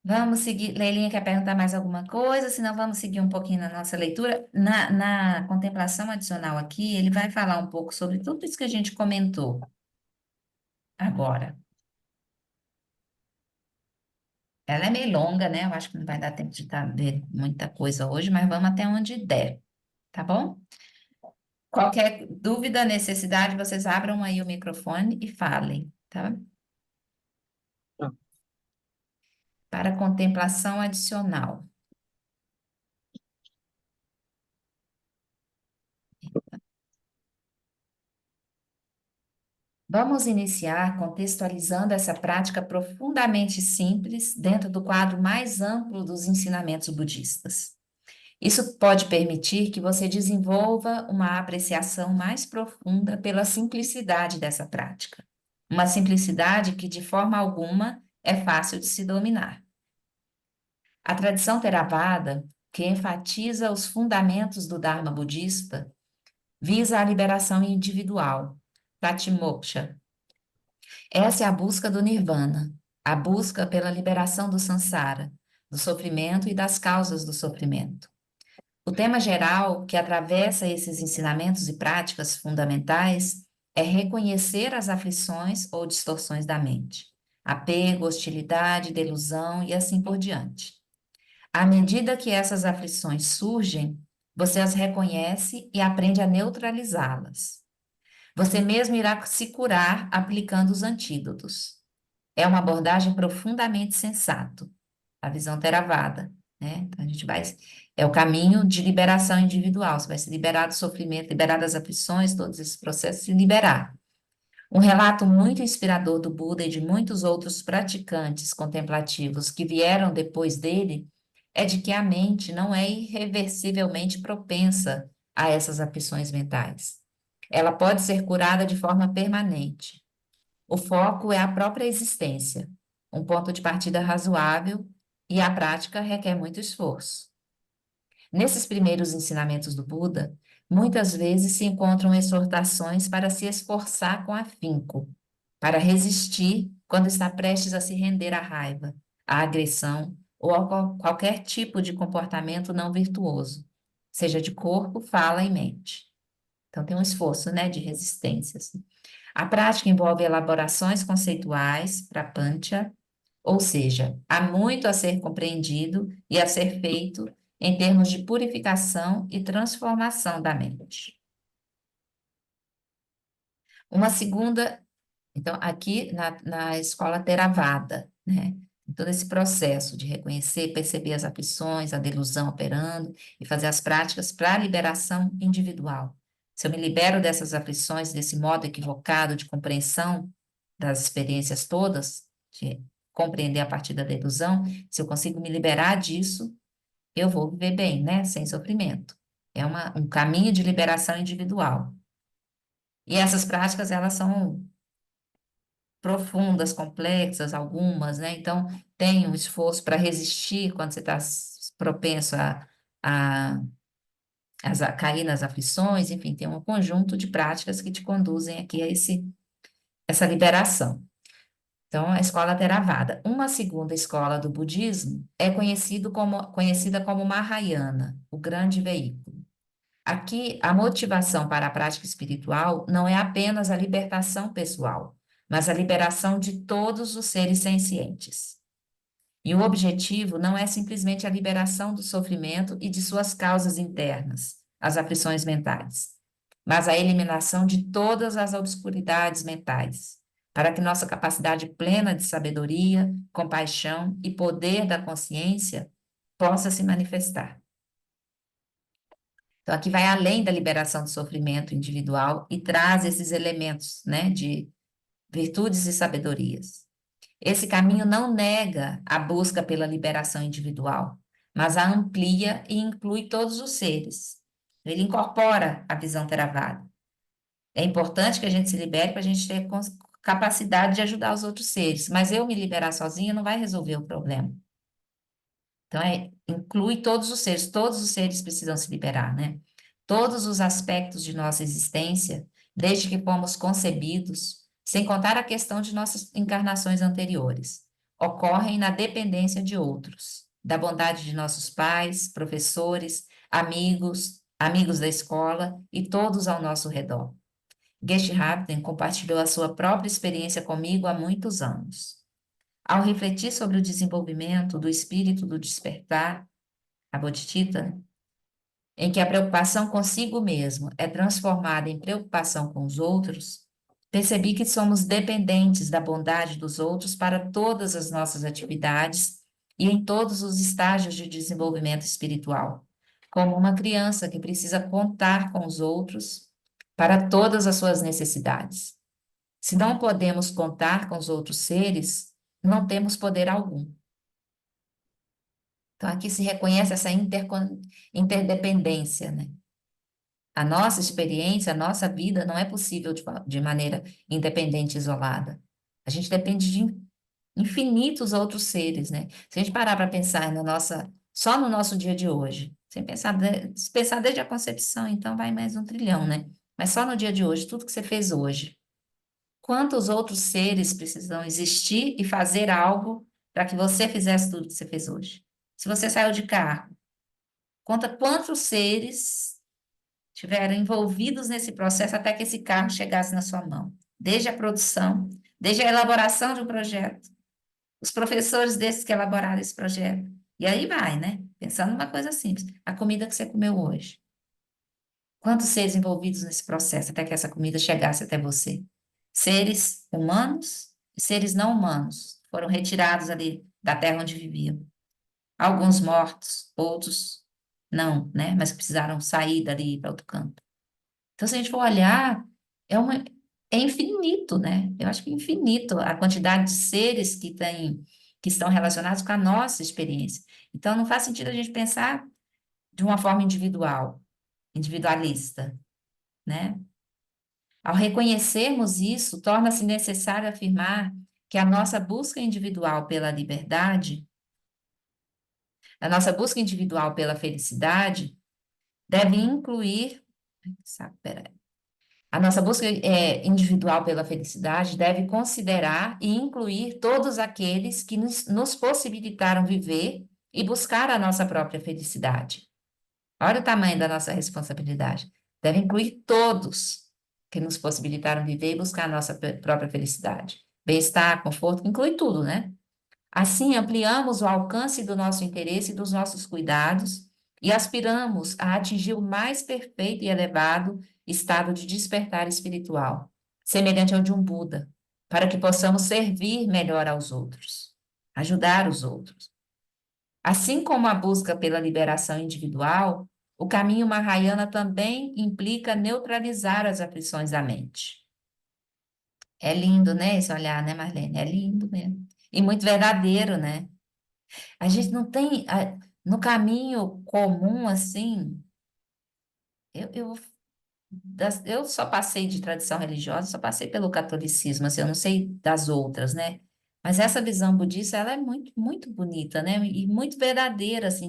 Vamos seguir. Leilinha quer perguntar mais alguma coisa? Senão, vamos seguir um pouquinho na nossa leitura. Na contemplação adicional aqui, ele vai falar um pouco sobre tudo isso que a gente comentou agora. Ela é meio longa, né? Eu acho que não vai dar tempo de ver muita coisa hoje, mas vamos até onde der, tá bom? Qualquer dúvida, necessidade, vocês abram aí o microfone e falem, tá? Para contemplação adicional. Vamos iniciar contextualizando essa prática profundamente simples dentro do quadro mais amplo dos ensinamentos budistas. Isso pode permitir que você desenvolva uma apreciação mais profunda pela simplicidade dessa prática. Uma simplicidade que, de forma alguma, é fácil de se dominar. A tradição Theravada, que enfatiza os fundamentos do Dharma budista, visa a liberação individual, Patimoksha. Essa é a busca do Nirvana, a busca pela liberação do samsara, do sofrimento e das causas do sofrimento. O tema geral que atravessa esses ensinamentos e práticas fundamentais é reconhecer as aflições ou distorções da mente, apego, hostilidade, delusão e assim por diante. À medida que essas aflições surgem, você as reconhece e aprende a neutralizá-las. Você mesmo irá se curar aplicando os antídotos. É uma abordagem profundamente sensata, a visão Theravada, né? Então, a gente vai... É o caminho de liberação individual. Você vai se liberar do sofrimento, liberar das aflições, todos esses processos, e liberar. Um relato muito inspirador do Buda e de muitos outros praticantes contemplativos que vieram depois dele é de que a mente não é irreversivelmente propensa a essas aflições mentais. Ela pode ser curada de forma permanente. O foco é a própria existência, um ponto de partida razoável, e a prática requer muito esforço. Nesses primeiros ensinamentos do Buda, muitas vezes se encontram exortações para se esforçar com afinco, para resistir quando está prestes a se render à raiva, à agressão ou a qualquer tipo de comportamento não virtuoso, seja de corpo, fala e mente. Então, tem um esforço, né, de resistência, assim. A prática envolve elaborações conceituais para Pancha, ou seja, há muito a ser compreendido e a ser feito em termos de purificação e transformação da mente. Uma segunda, então, aqui na escola Theravada, né? Todo esse processo de reconhecer, perceber as aflições, a delusão operando e fazer as práticas para a liberação individual. Se eu me libero dessas aflições, desse modo equivocado de compreensão das experiências todas, de compreender a partir da delusão, se eu consigo me liberar disso, eu vou viver bem, né? Sem sofrimento. É um caminho de liberação individual. E essas práticas, elas são profundas, complexas, algumas, né? Então, tem um esforço para resistir quando você está propenso a, a cair nas aflições, enfim, tem um conjunto de práticas que te conduzem aqui a essa liberação. Então, a escola Theravada. Uma segunda escola do budismo é conhecida como Mahayana, o grande veículo. Aqui, a motivação para a prática espiritual não é apenas a libertação pessoal, mas a liberação de todos os seres sencientes. E o objetivo não é simplesmente a liberação do sofrimento e de suas causas internas, as aflições mentais, mas a eliminação de todas as obscuridades mentais, para que nossa capacidade plena de sabedoria, compaixão e poder da consciência possa se manifestar. Então, aqui vai além da liberação do sofrimento individual e traz esses elementos, né, de virtudes e sabedorias. Esse caminho não nega a busca pela liberação individual, mas a amplia e inclui todos os seres. Ele incorpora a visão Theravada. É importante que a gente se libere para a gente ter capacidade de ajudar os outros seres, mas eu me liberar sozinha não vai resolver o problema. Então, inclui todos os seres precisam se liberar, né? Todos os aspectos de nossa existência, desde que fomos concebidos, sem contar a questão de nossas encarnações anteriores, ocorrem na dependência de outros, da bondade de nossos pais, professores, amigos da escola e todos ao nosso redor. Geshe Rabten compartilhou a sua própria experiência comigo há muitos anos. Ao refletir sobre o desenvolvimento do espírito do despertar, a bodhicitta, né, em que a preocupação consigo mesmo é transformada em preocupação com os outros, percebi que somos dependentes da bondade dos outros para todas as nossas atividades e em todos os estágios de desenvolvimento espiritual, como uma criança que precisa contar com os outros para todas as suas necessidades. Se não podemos contar com os outros seres, não temos poder algum. Então, aqui se reconhece essa interdependência, né? A nossa experiência, a nossa vida não é possível de maneira independente e isolada. A gente depende de infinitos outros seres, né? Se a gente parar para pensar só no nosso dia de hoje, sem pensar, se pensar desde a concepção, então vai mais 1 trilhão, né? Mas só no dia de hoje, tudo que você fez hoje. Quantos outros seres precisam existir e fazer algo para que você fizesse tudo que você fez hoje? Se você saiu de carro, conta quantos seres tiveram envolvidos nesse processo até que esse carro chegasse na sua mão. Desde a produção, desde a elaboração de um projeto, os professores desses que elaboraram esse projeto. E aí vai, né? Pensando numa coisa simples, a comida que você comeu hoje. Quantos seres envolvidos nesse processo até que essa comida chegasse até você? Seres humanos e seres não humanos foram retirados ali da terra onde viviam. Alguns mortos, outros não, né? Mas precisaram sair dali para outro canto. Então, se a gente for olhar, é uma, é infinito, né? Eu acho que é infinito a quantidade de seres que estão relacionados com a nossa experiência. Então, não faz sentido a gente pensar de uma forma individual, individualista, né? Ao reconhecermos isso, torna-se necessário afirmar que a nossa busca individual pela liberdade, a nossa busca individual pela felicidade, deve incluir. Peraí. A nossa busca individual pela felicidade deve considerar e incluir todos aqueles que nos possibilitaram viver e buscar a nossa própria felicidade. Olha o tamanho da nossa responsabilidade. Deve incluir todos que nos possibilitaram viver e buscar a nossa própria felicidade. Bem-estar, conforto, inclui tudo, né? Assim, ampliamos o alcance do nosso interesse e dos nossos cuidados e aspiramos a atingir o mais perfeito e elevado estado de despertar espiritual, semelhante ao de um Buda, para que possamos servir melhor aos outros, ajudar os outros. Assim como a busca pela liberação individual, o caminho Mahayana também implica neutralizar as aflições da mente. É lindo, né, esse olhar, né, Marlene? É lindo mesmo. E muito verdadeiro, né? A gente não tem, no caminho comum, assim, eu, eu, eu só passei de tradição religiosa, só passei pelo catolicismo, assim, eu não sei das outras, né? Mas essa visão budista, ela é muito, muito bonita, né? E muito verdadeira, assim,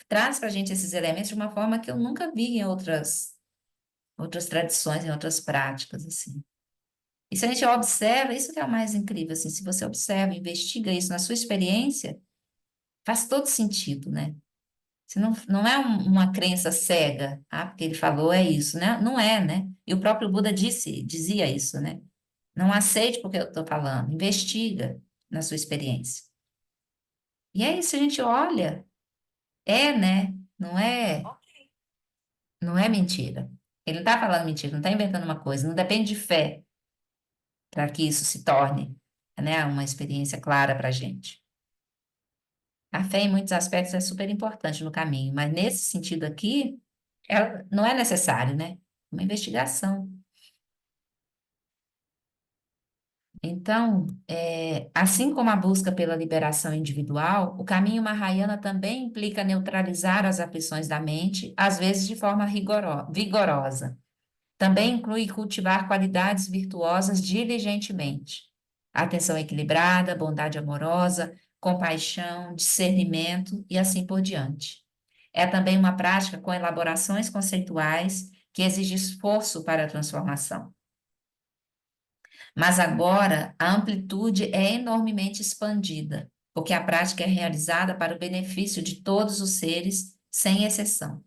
traz pra gente esses elementos de uma forma que eu nunca vi em outras tradições, em outras práticas, assim. E se a gente observa, isso que é o mais incrível, assim, se você observa, investiga isso na sua experiência, faz todo sentido, né? Se não é uma crença cega, porque ele falou é isso, né? Não é, né? E o próprio Buda dizia isso, né? Não aceite porque eu estou falando, investiga na sua experiência. E aí, se a gente olha, né? Não é mentira. Ele não está falando mentira, não está inventando uma coisa, não depende de fé para que isso se torne, né, uma experiência clara para a gente. A fé, em muitos aspectos, é super importante no caminho, mas nesse sentido aqui, não é necessário, né? Uma investigação. Então, assim como a busca pela liberação individual, o caminho Mahayana também implica neutralizar as aflições da mente, às vezes de forma vigorosa. Também inclui cultivar qualidades virtuosas diligentemente. Atenção equilibrada, bondade amorosa, compaixão, discernimento e assim por diante. É também uma prática com elaborações conceituais que exige esforço para a transformação. Mas agora a amplitude é enormemente expandida, porque a prática é realizada para o benefício de todos os seres, sem exceção.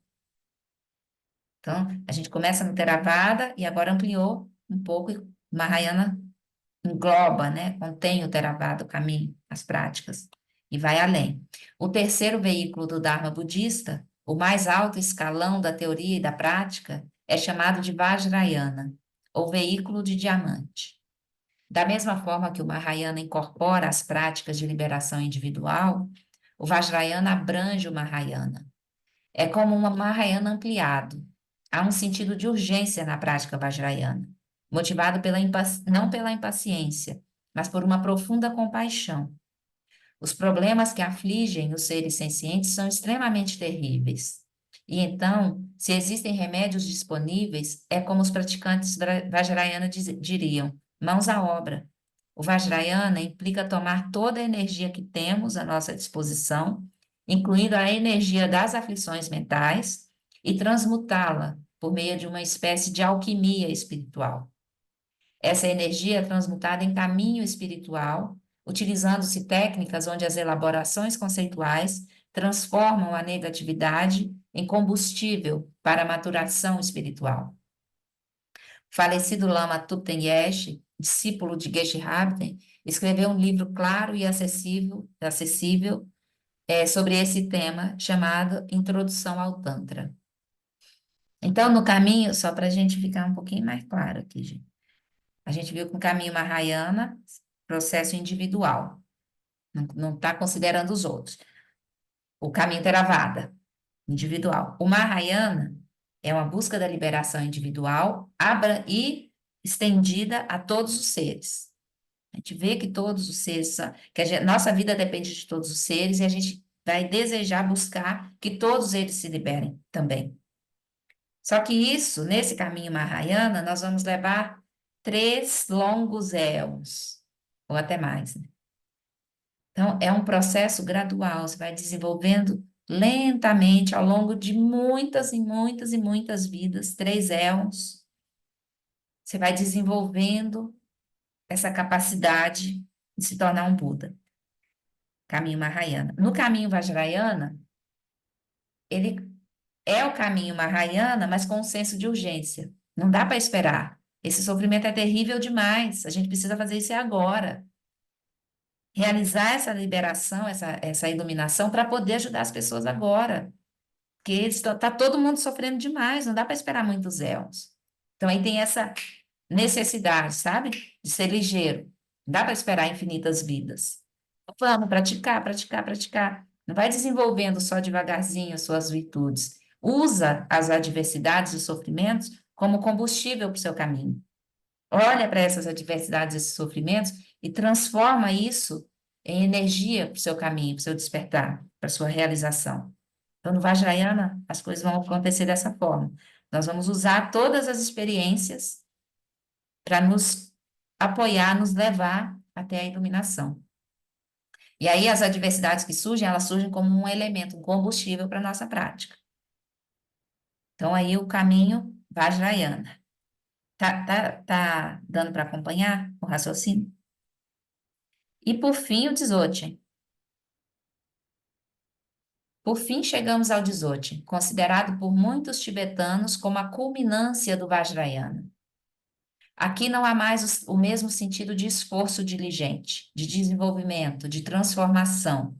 Então, a gente começa no Theravada e agora ampliou um pouco, e Mahayana engloba, né, contém o Theravada, o caminho, as práticas, e vai além. O terceiro veículo do Dharma budista, o mais alto escalão da teoria e da prática, é chamado de Vajrayana, ou veículo de diamante. Da mesma forma que o Mahayana incorpora as práticas de liberação individual, o Vajrayana abrange o Mahayana. É como um Mahayana ampliado. Há um sentido de urgência na prática Vajrayana, motivado não pela impaciência, mas por uma profunda compaixão. Os problemas que afligem os seres sencientes são extremamente terríveis. E então, se existem remédios disponíveis, é como os praticantes Vajrayana diriam, mãos à obra. O Vajrayana implica tomar toda a energia que temos à nossa disposição, incluindo a energia das aflições mentais, e transmutá-la por meio de uma espécie de alquimia espiritual. Essa energia é transmutada em caminho espiritual, utilizando-se técnicas onde as elaborações conceituais transformam a negatividade em combustível para a maturação espiritual. O falecido Lama Tupten Yeshi, discípulo de Geshe Rabten, escreveu um livro claro e acessível sobre esse tema, chamado Introdução ao Tantra. Então, no caminho, só para a gente ficar um pouquinho mais claro aqui, gente. A gente viu que no caminho Mahayana, processo individual, não está considerando os outros. O caminho Theravada, individual. O Mahayana é uma busca da liberação individual e estendida a todos os seres. A gente vê que todos os seres, nossa vida depende de todos os seres e a gente vai desejar buscar que todos eles se liberem também. Só que isso, nesse caminho Mahayana, nós vamos levar 3 longos éons, ou até mais, né? Então, é um processo gradual, você vai desenvolvendo lentamente ao longo de muitas e muitas e muitas vidas, 3 éons, você vai desenvolvendo essa capacidade de se tornar um Buda. Caminho Mahayana. No caminho Vajrayana, ele é o caminho Mahayana, mas com um senso de urgência. Não dá para esperar. Esse sofrimento é terrível demais. A gente precisa fazer isso agora. Realizar essa liberação, essa iluminação, para poder ajudar as pessoas agora. Porque está todo mundo sofrendo demais, não dá para esperar muitos éons. Então, aí tem essa necessidade, sabe? De ser ligeiro. Não dá para esperar infinitas vidas. Vamos praticar, praticar, praticar. Não vai desenvolvendo só devagarzinho as suas virtudes. Usa as adversidades e os sofrimentos como combustível para o seu caminho. Olha para essas adversidades, esses sofrimentos e transforma isso em energia para o seu caminho, para o seu despertar, para a sua realização. Então, no Vajrayana, as coisas vão acontecer dessa forma. Nós vamos usar todas as experiências para nos apoiar, nos levar até a iluminação. E aí, as adversidades que surgem, elas surgem como um elemento, um combustível para a nossa prática. Então, aí o caminho Vajrayana. Tá dando para acompanhar o raciocínio? E por fim, o Dzogchen. Por fim, chegamos ao Dzogchen, considerado por muitos tibetanos como a culminância do Vajrayana. Aqui não há mais o mesmo sentido de esforço diligente, de desenvolvimento, de transformação.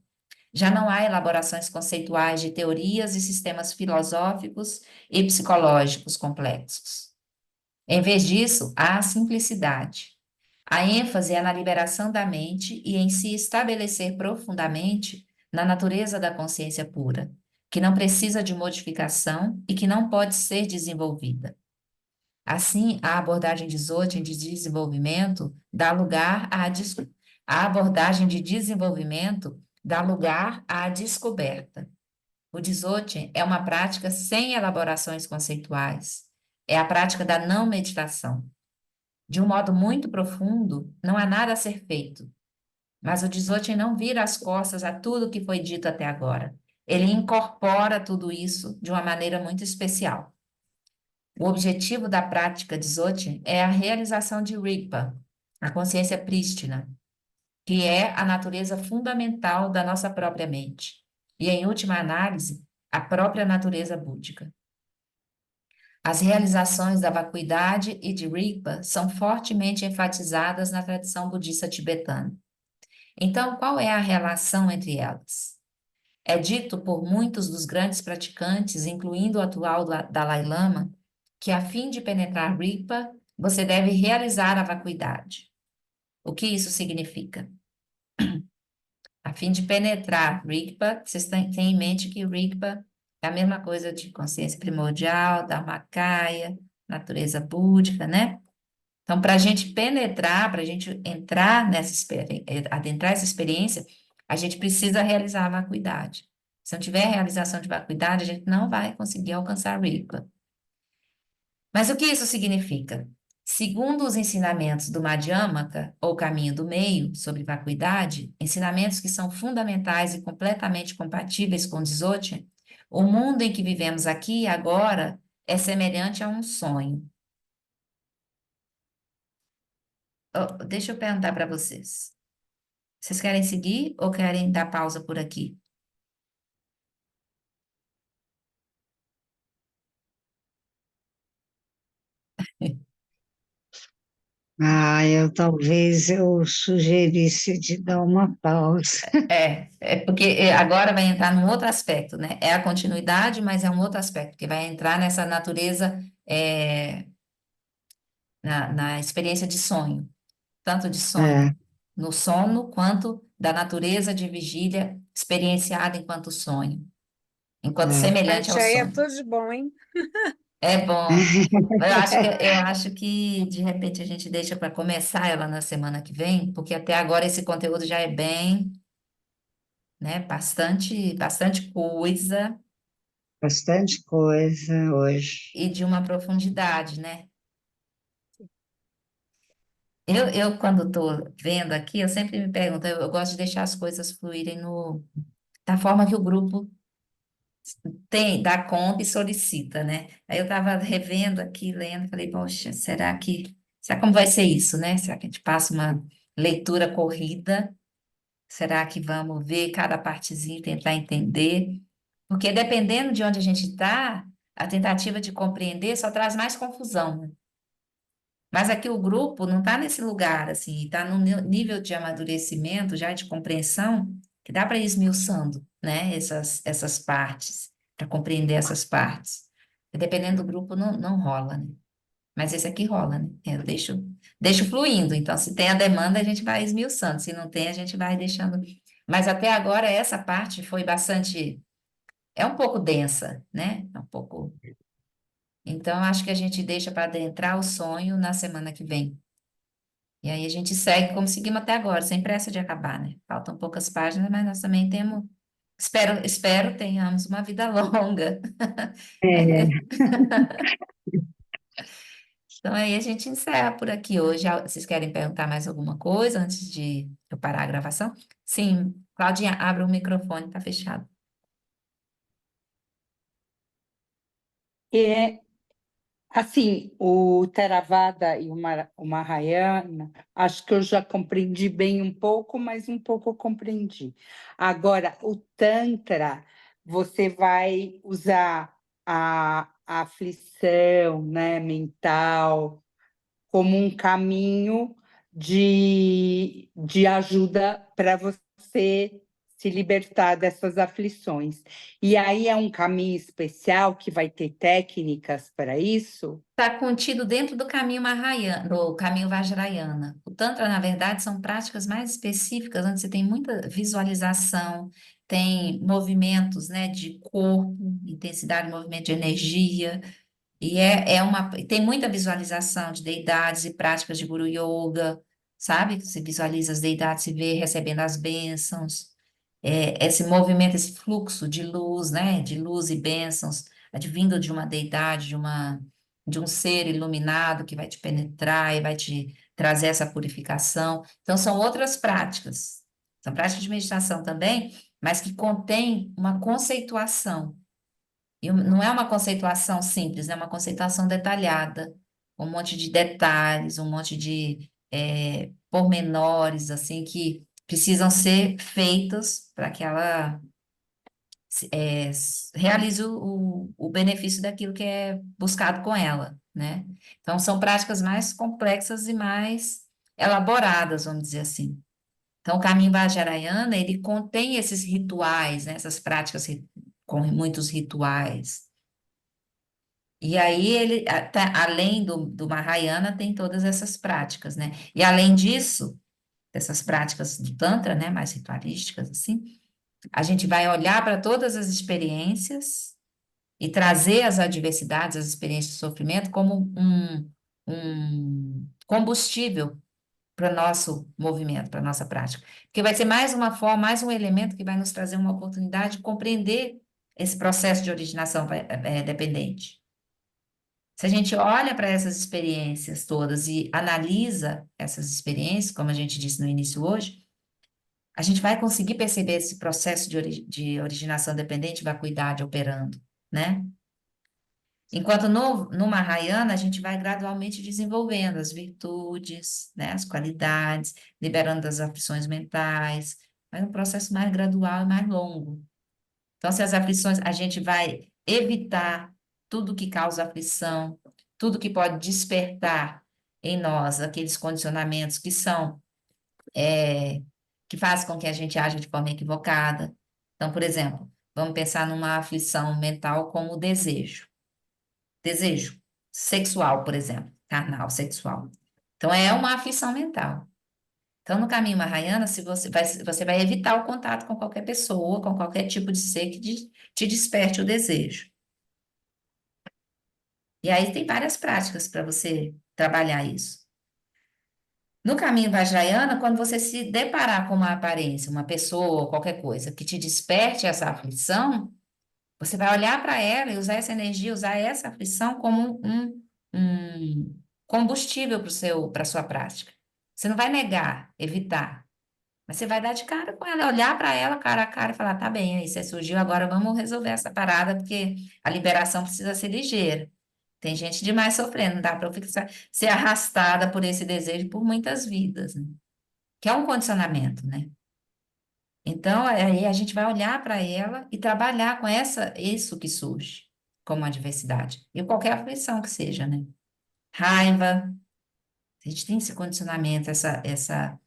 Já não há elaborações conceituais de teorias e sistemas filosóficos e psicológicos complexos. Em vez disso, há a simplicidade. A ênfase é na liberação da mente e em se estabelecer profundamente na natureza da consciência pura, que não precisa de modificação e que não pode ser desenvolvida. Assim, a abordagem de Dzogchen de desenvolvimento dá lugar a abordagem de desenvolvimento dá lugar à descoberta. O Dzogchen é uma prática sem elaborações conceituais. É a prática da não meditação. De um modo muito profundo, não há nada a ser feito. Mas o Dzogchen não vira as costas a tudo que foi dito até agora. Ele incorpora tudo isso de uma maneira muito especial. O objetivo da prática de Dzogchen é a realização de Rigpa, a consciência prístina, que é a natureza fundamental da nossa própria mente, e, em última análise, a própria natureza búdica. As realizações da vacuidade e de Rigpa são fortemente enfatizadas na tradição budista tibetana. Então, qual é a relação entre elas? É dito por muitos dos grandes praticantes, incluindo o atual Dalai Lama, que a fim de penetrar Rigpa, você deve realizar a vacuidade. O que isso significa? A fim de penetrar Rigpa, vocês têm em mente que Rigpa é a mesma coisa de consciência primordial, Dharmakaya, natureza búdica, né? Então, para a gente penetrar, para a gente entrar adentrar essa experiência, a gente precisa realizar a vacuidade. Se não tiver realização de vacuidade, a gente não vai conseguir alcançar Rigpa. Mas o que isso significa? Segundo os ensinamentos do Madhyamaka, ou caminho do meio, sobre vacuidade, ensinamentos que são fundamentais e completamente compatíveis com o Dzogchen, o mundo em que vivemos aqui e agora é semelhante a um sonho. Deixa eu perguntar para vocês. Vocês querem seguir ou querem dar pausa por aqui? Talvez eu sugerisse de dar uma pausa. É porque agora vai entrar num outro aspecto, né? É a continuidade, mas é um outro aspecto, que vai entrar nessa natureza, na experiência de sonho, tanto de sonho É, no sono, quanto da natureza de vigília experienciada enquanto sonho, enquanto É. semelhante ao Achei, é sonho. tudo de bom, hein? É bom. Eu acho que de repente a gente deixa para começar ela na semana que vem, porque até agora esse conteúdo já é bem, né, bastante coisa Bastante coisa hoje. e de uma profundidade, né? Quando estou vendo aqui, eu sempre me pergunto, eu gosto de deixar as coisas fluírem da forma que o grupo dá conta e solicita, né? Aí eu estava revendo aqui, lendo, falei, poxa, será como vai ser isso, né? Será que a gente passa uma leitura corrida? Será que vamos ver cada partezinha e tentar entender? Porque dependendo de onde a gente está, a tentativa de compreender só traz mais confusão, né? Mas aqui o grupo não está nesse lugar, assim, está num nível de amadurecimento, já de compreensão, que dá para ir esmiuçando, né, essas partes, para compreender essas partes. E dependendo do grupo, não rola, né? Mas esse aqui rola, né? Eu deixo fluindo. Então, se tem a demanda, a gente vai esmiuçando. Se não tem, a gente vai deixando. Mas até agora, essa parte foi bastante. É um pouco densa, né? É um pouco. Então, acho que a gente deixa para adentrar o sonho na semana que vem. E aí a gente segue como seguimos até agora, sem pressa de acabar, né? Faltam poucas páginas, mas nós também temos. Espero tenhamos uma vida longa. É, Então aí a gente encerra por aqui hoje. Vocês querem perguntar mais alguma coisa antes de eu parar a gravação? Sim, Claudinha, abre o microfone, tá fechado. É, assim, o Theravada e o Mahayana, acho que eu já compreendi bem um pouco, mas um pouco eu compreendi. Agora, o Tantra, você vai usar a aflição, né, mental, como um caminho de ajuda para você se libertar dessas aflições. E aí é um caminho especial que vai ter técnicas para isso? Está contido dentro do caminho Mahayana, do caminho Vajrayana. O Tantra, na verdade, são práticas mais específicas, onde você tem muita visualização, tem movimentos, né, de corpo, intensidade de movimento de energia. E tem muita visualização de deidades e práticas de Guru Yoga, sabe? Você visualiza as deidades, se vê recebendo as bênçãos, esse movimento, esse fluxo de luz, né? De luz e bênçãos, advindo de uma deidade, de um ser iluminado que vai te penetrar e vai te trazer essa purificação. Então, são outras práticas. São práticas de meditação também, mas que contêm uma conceituação. E não é uma conceituação simples, é uma conceituação detalhada, um monte de detalhes, um monte de pormenores, assim, que precisam ser feitos para que ela realize o benefício daquilo que é buscado com ela, né? Então, são práticas mais complexas e mais elaboradas, vamos dizer assim. Então, o caminho Vajrayana, ele contém esses rituais, né, essas práticas com muitos rituais. E aí ele, além do Mahayana, tem todas essas práticas, né? E além disso, dessas práticas do Tantra, né, mais ritualísticas, assim, a gente vai olhar para todas as experiências e trazer as adversidades, as experiências de sofrimento, como um combustível para o nosso movimento, para a nossa prática. Porque vai ser mais uma forma, mais um elemento que vai nos trazer uma oportunidade de compreender esse processo de originação dependente. Se a gente olha para essas experiências todas e analisa essas experiências, como a gente disse no início hoje, a gente vai conseguir perceber esse processo de originação dependente, vacuidade operando, né? Enquanto no Mahayana, a gente vai gradualmente desenvolvendo as virtudes, né, as qualidades, liberando das aflições mentais, mas um processo mais gradual e mais longo. Então, se as aflições, a gente vai evitar tudo que causa aflição, tudo que pode despertar em nós aqueles condicionamentos é, que fazem com que a gente aja de forma equivocada. Então, por exemplo, vamos pensar numa aflição mental como o desejo. Desejo sexual, por exemplo, carnal, sexual. Então, é uma aflição mental. Então, no caminho Mahayana, se você vai evitar o contato com qualquer pessoa, com qualquer tipo de ser que te desperte o desejo. E aí tem várias práticas para você trabalhar isso. No caminho Vajrayana, quando você se deparar com uma aparência, uma pessoa, qualquer coisa que te desperte essa aflição, você vai olhar para ela e usar essa energia, usar essa aflição como um combustível para sua prática. Você não vai negar, evitar, mas você vai dar de cara com ela, olhar para ela cara a cara e falar: tá bem, aí você surgiu, agora vamos resolver essa parada, porque a liberação precisa ser ligeira. Tem gente demais sofrendo, não dá para ser arrastada por esse desejo por muitas vidas, né? Que é um condicionamento, né? Então, aí a gente vai olhar para ela e trabalhar com isso que surge como adversidade. E qualquer aflição que seja, né? Raiva, a gente tem esse condicionamento, essa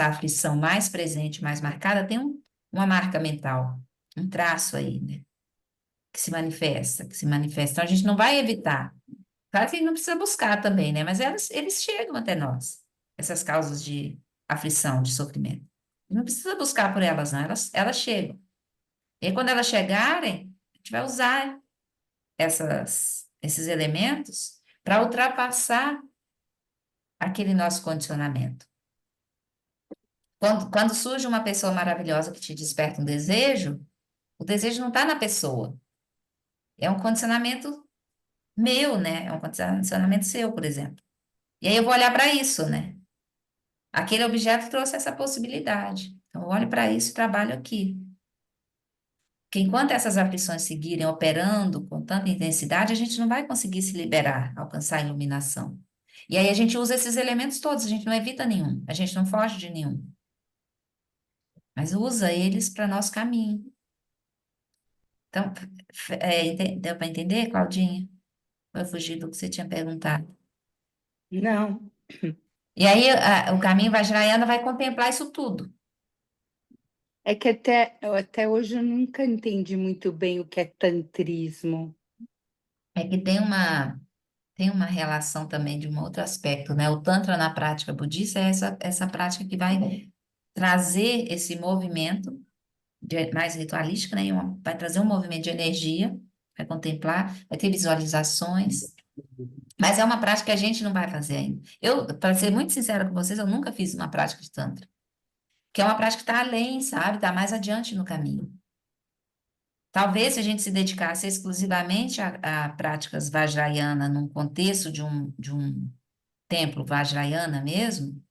aflição mais presente, mais marcada, tem uma marca mental, um traço aí, né? Que se manifesta, que se manifesta. Então, a gente não vai evitar. Claro que não precisa buscar também, né? Mas eles chegam até nós, essas causas de aflição, de sofrimento. Não precisa buscar por elas, não. Elas chegam. E aí, quando elas chegarem, a gente vai usar esses elementos para ultrapassar aquele nosso condicionamento. Quando surge uma pessoa maravilhosa que te desperta um desejo, o desejo não está na pessoa. É um condicionamento meu, né? É um condicionamento seu, por exemplo. E aí eu vou olhar para isso, né? Aquele objeto trouxe essa possibilidade. Então, eu olho para isso e trabalho aqui. Porque enquanto essas aflições seguirem operando com tanta intensidade, a gente não vai conseguir se liberar, alcançar a iluminação. E aí a gente usa esses elementos todos, a gente não evita nenhum, a gente não foge de nenhum, mas usa eles para nosso caminho. Então, deu para entender, Claudinha? Foi fugir do que você tinha perguntado. Não, E aí o caminho Vajrayana vai contemplar isso tudo. é que até hoje eu nunca entendi muito bem o que é tantrismo. É que tem uma relação também de um outro aspecto, né? O Tantra na prática budista é essa prática que vai trazer esse movimento mais ritualístico, né? Vai trazer um movimento de energia, vai contemplar, vai ter visualizações, mas é uma prática que a gente não vai fazer ainda. Eu, para ser muito sincera com vocês, eu nunca fiz uma prática de Tantra, que é uma prática que está além, sabe? Está mais adiante no caminho. Talvez se a gente se dedicasse exclusivamente a práticas Vajrayana num contexto de um templo Vajrayana mesmo,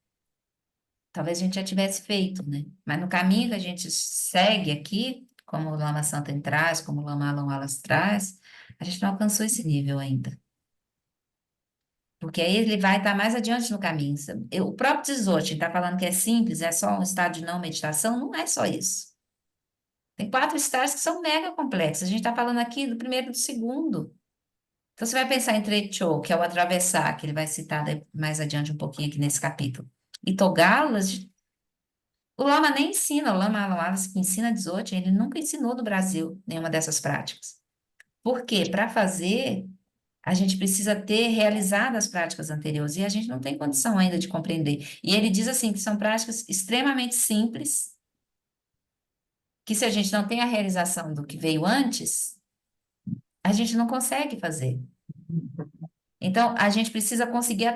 talvez a gente já tivesse feito, né? Mas no caminho que a gente segue aqui, como o Lama Santen traz, como o Lama Alam Alas traz, a gente não alcançou esse nível ainda. Porque aí ele vai estar mais adiante no caminho. O próprio Dzogchen está falando que é simples, é só um estado de não meditação, não é só isso. Tem 4 estágios que são mega complexos. A gente está falando aqui do primeiro e do segundo. Então você vai pensar em Treichô, que é o atravessar, que ele vai citar mais adiante um pouquinho aqui nesse capítulo. E Togalas, o Lama nem ensina, o Lama Alam que ensina Dzogchen, ele nunca ensinou no Brasil nenhuma dessas práticas. Por quê? Para fazer, a gente precisa ter realizado as práticas anteriores e a gente não tem condição ainda de compreender. E ele diz assim que são práticas extremamente simples, que se a gente não tem a realização do que veio antes, a gente não consegue fazer. Então, a gente precisa conseguir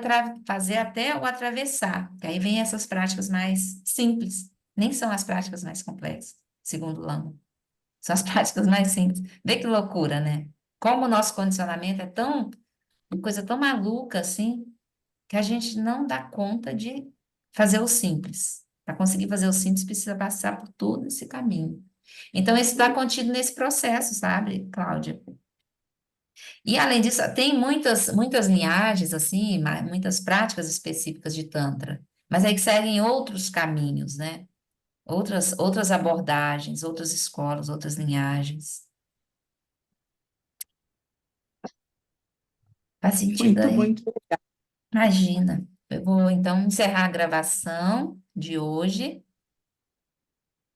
fazer até o atravessar, que aí vem essas práticas mais simples, nem são as práticas mais complexas, segundo o Lama. São as práticas mais simples. Vê que loucura, né? Como o nosso condicionamento é uma coisa tão maluca assim, que a gente não dá conta de fazer o simples. Para conseguir fazer o simples, precisa passar por todo esse caminho. Então, isso está contido nesse processo, sabe, Cláudia? E, além disso, tem muitas linhagens, assim, muitas práticas específicas de Tantra, mas aí que seguem outros caminhos, né? Outras abordagens, outras escolas, outras linhagens. Faz sentido Muito, aí? muito. Imagina. Eu vou então encerrar a gravação de hoje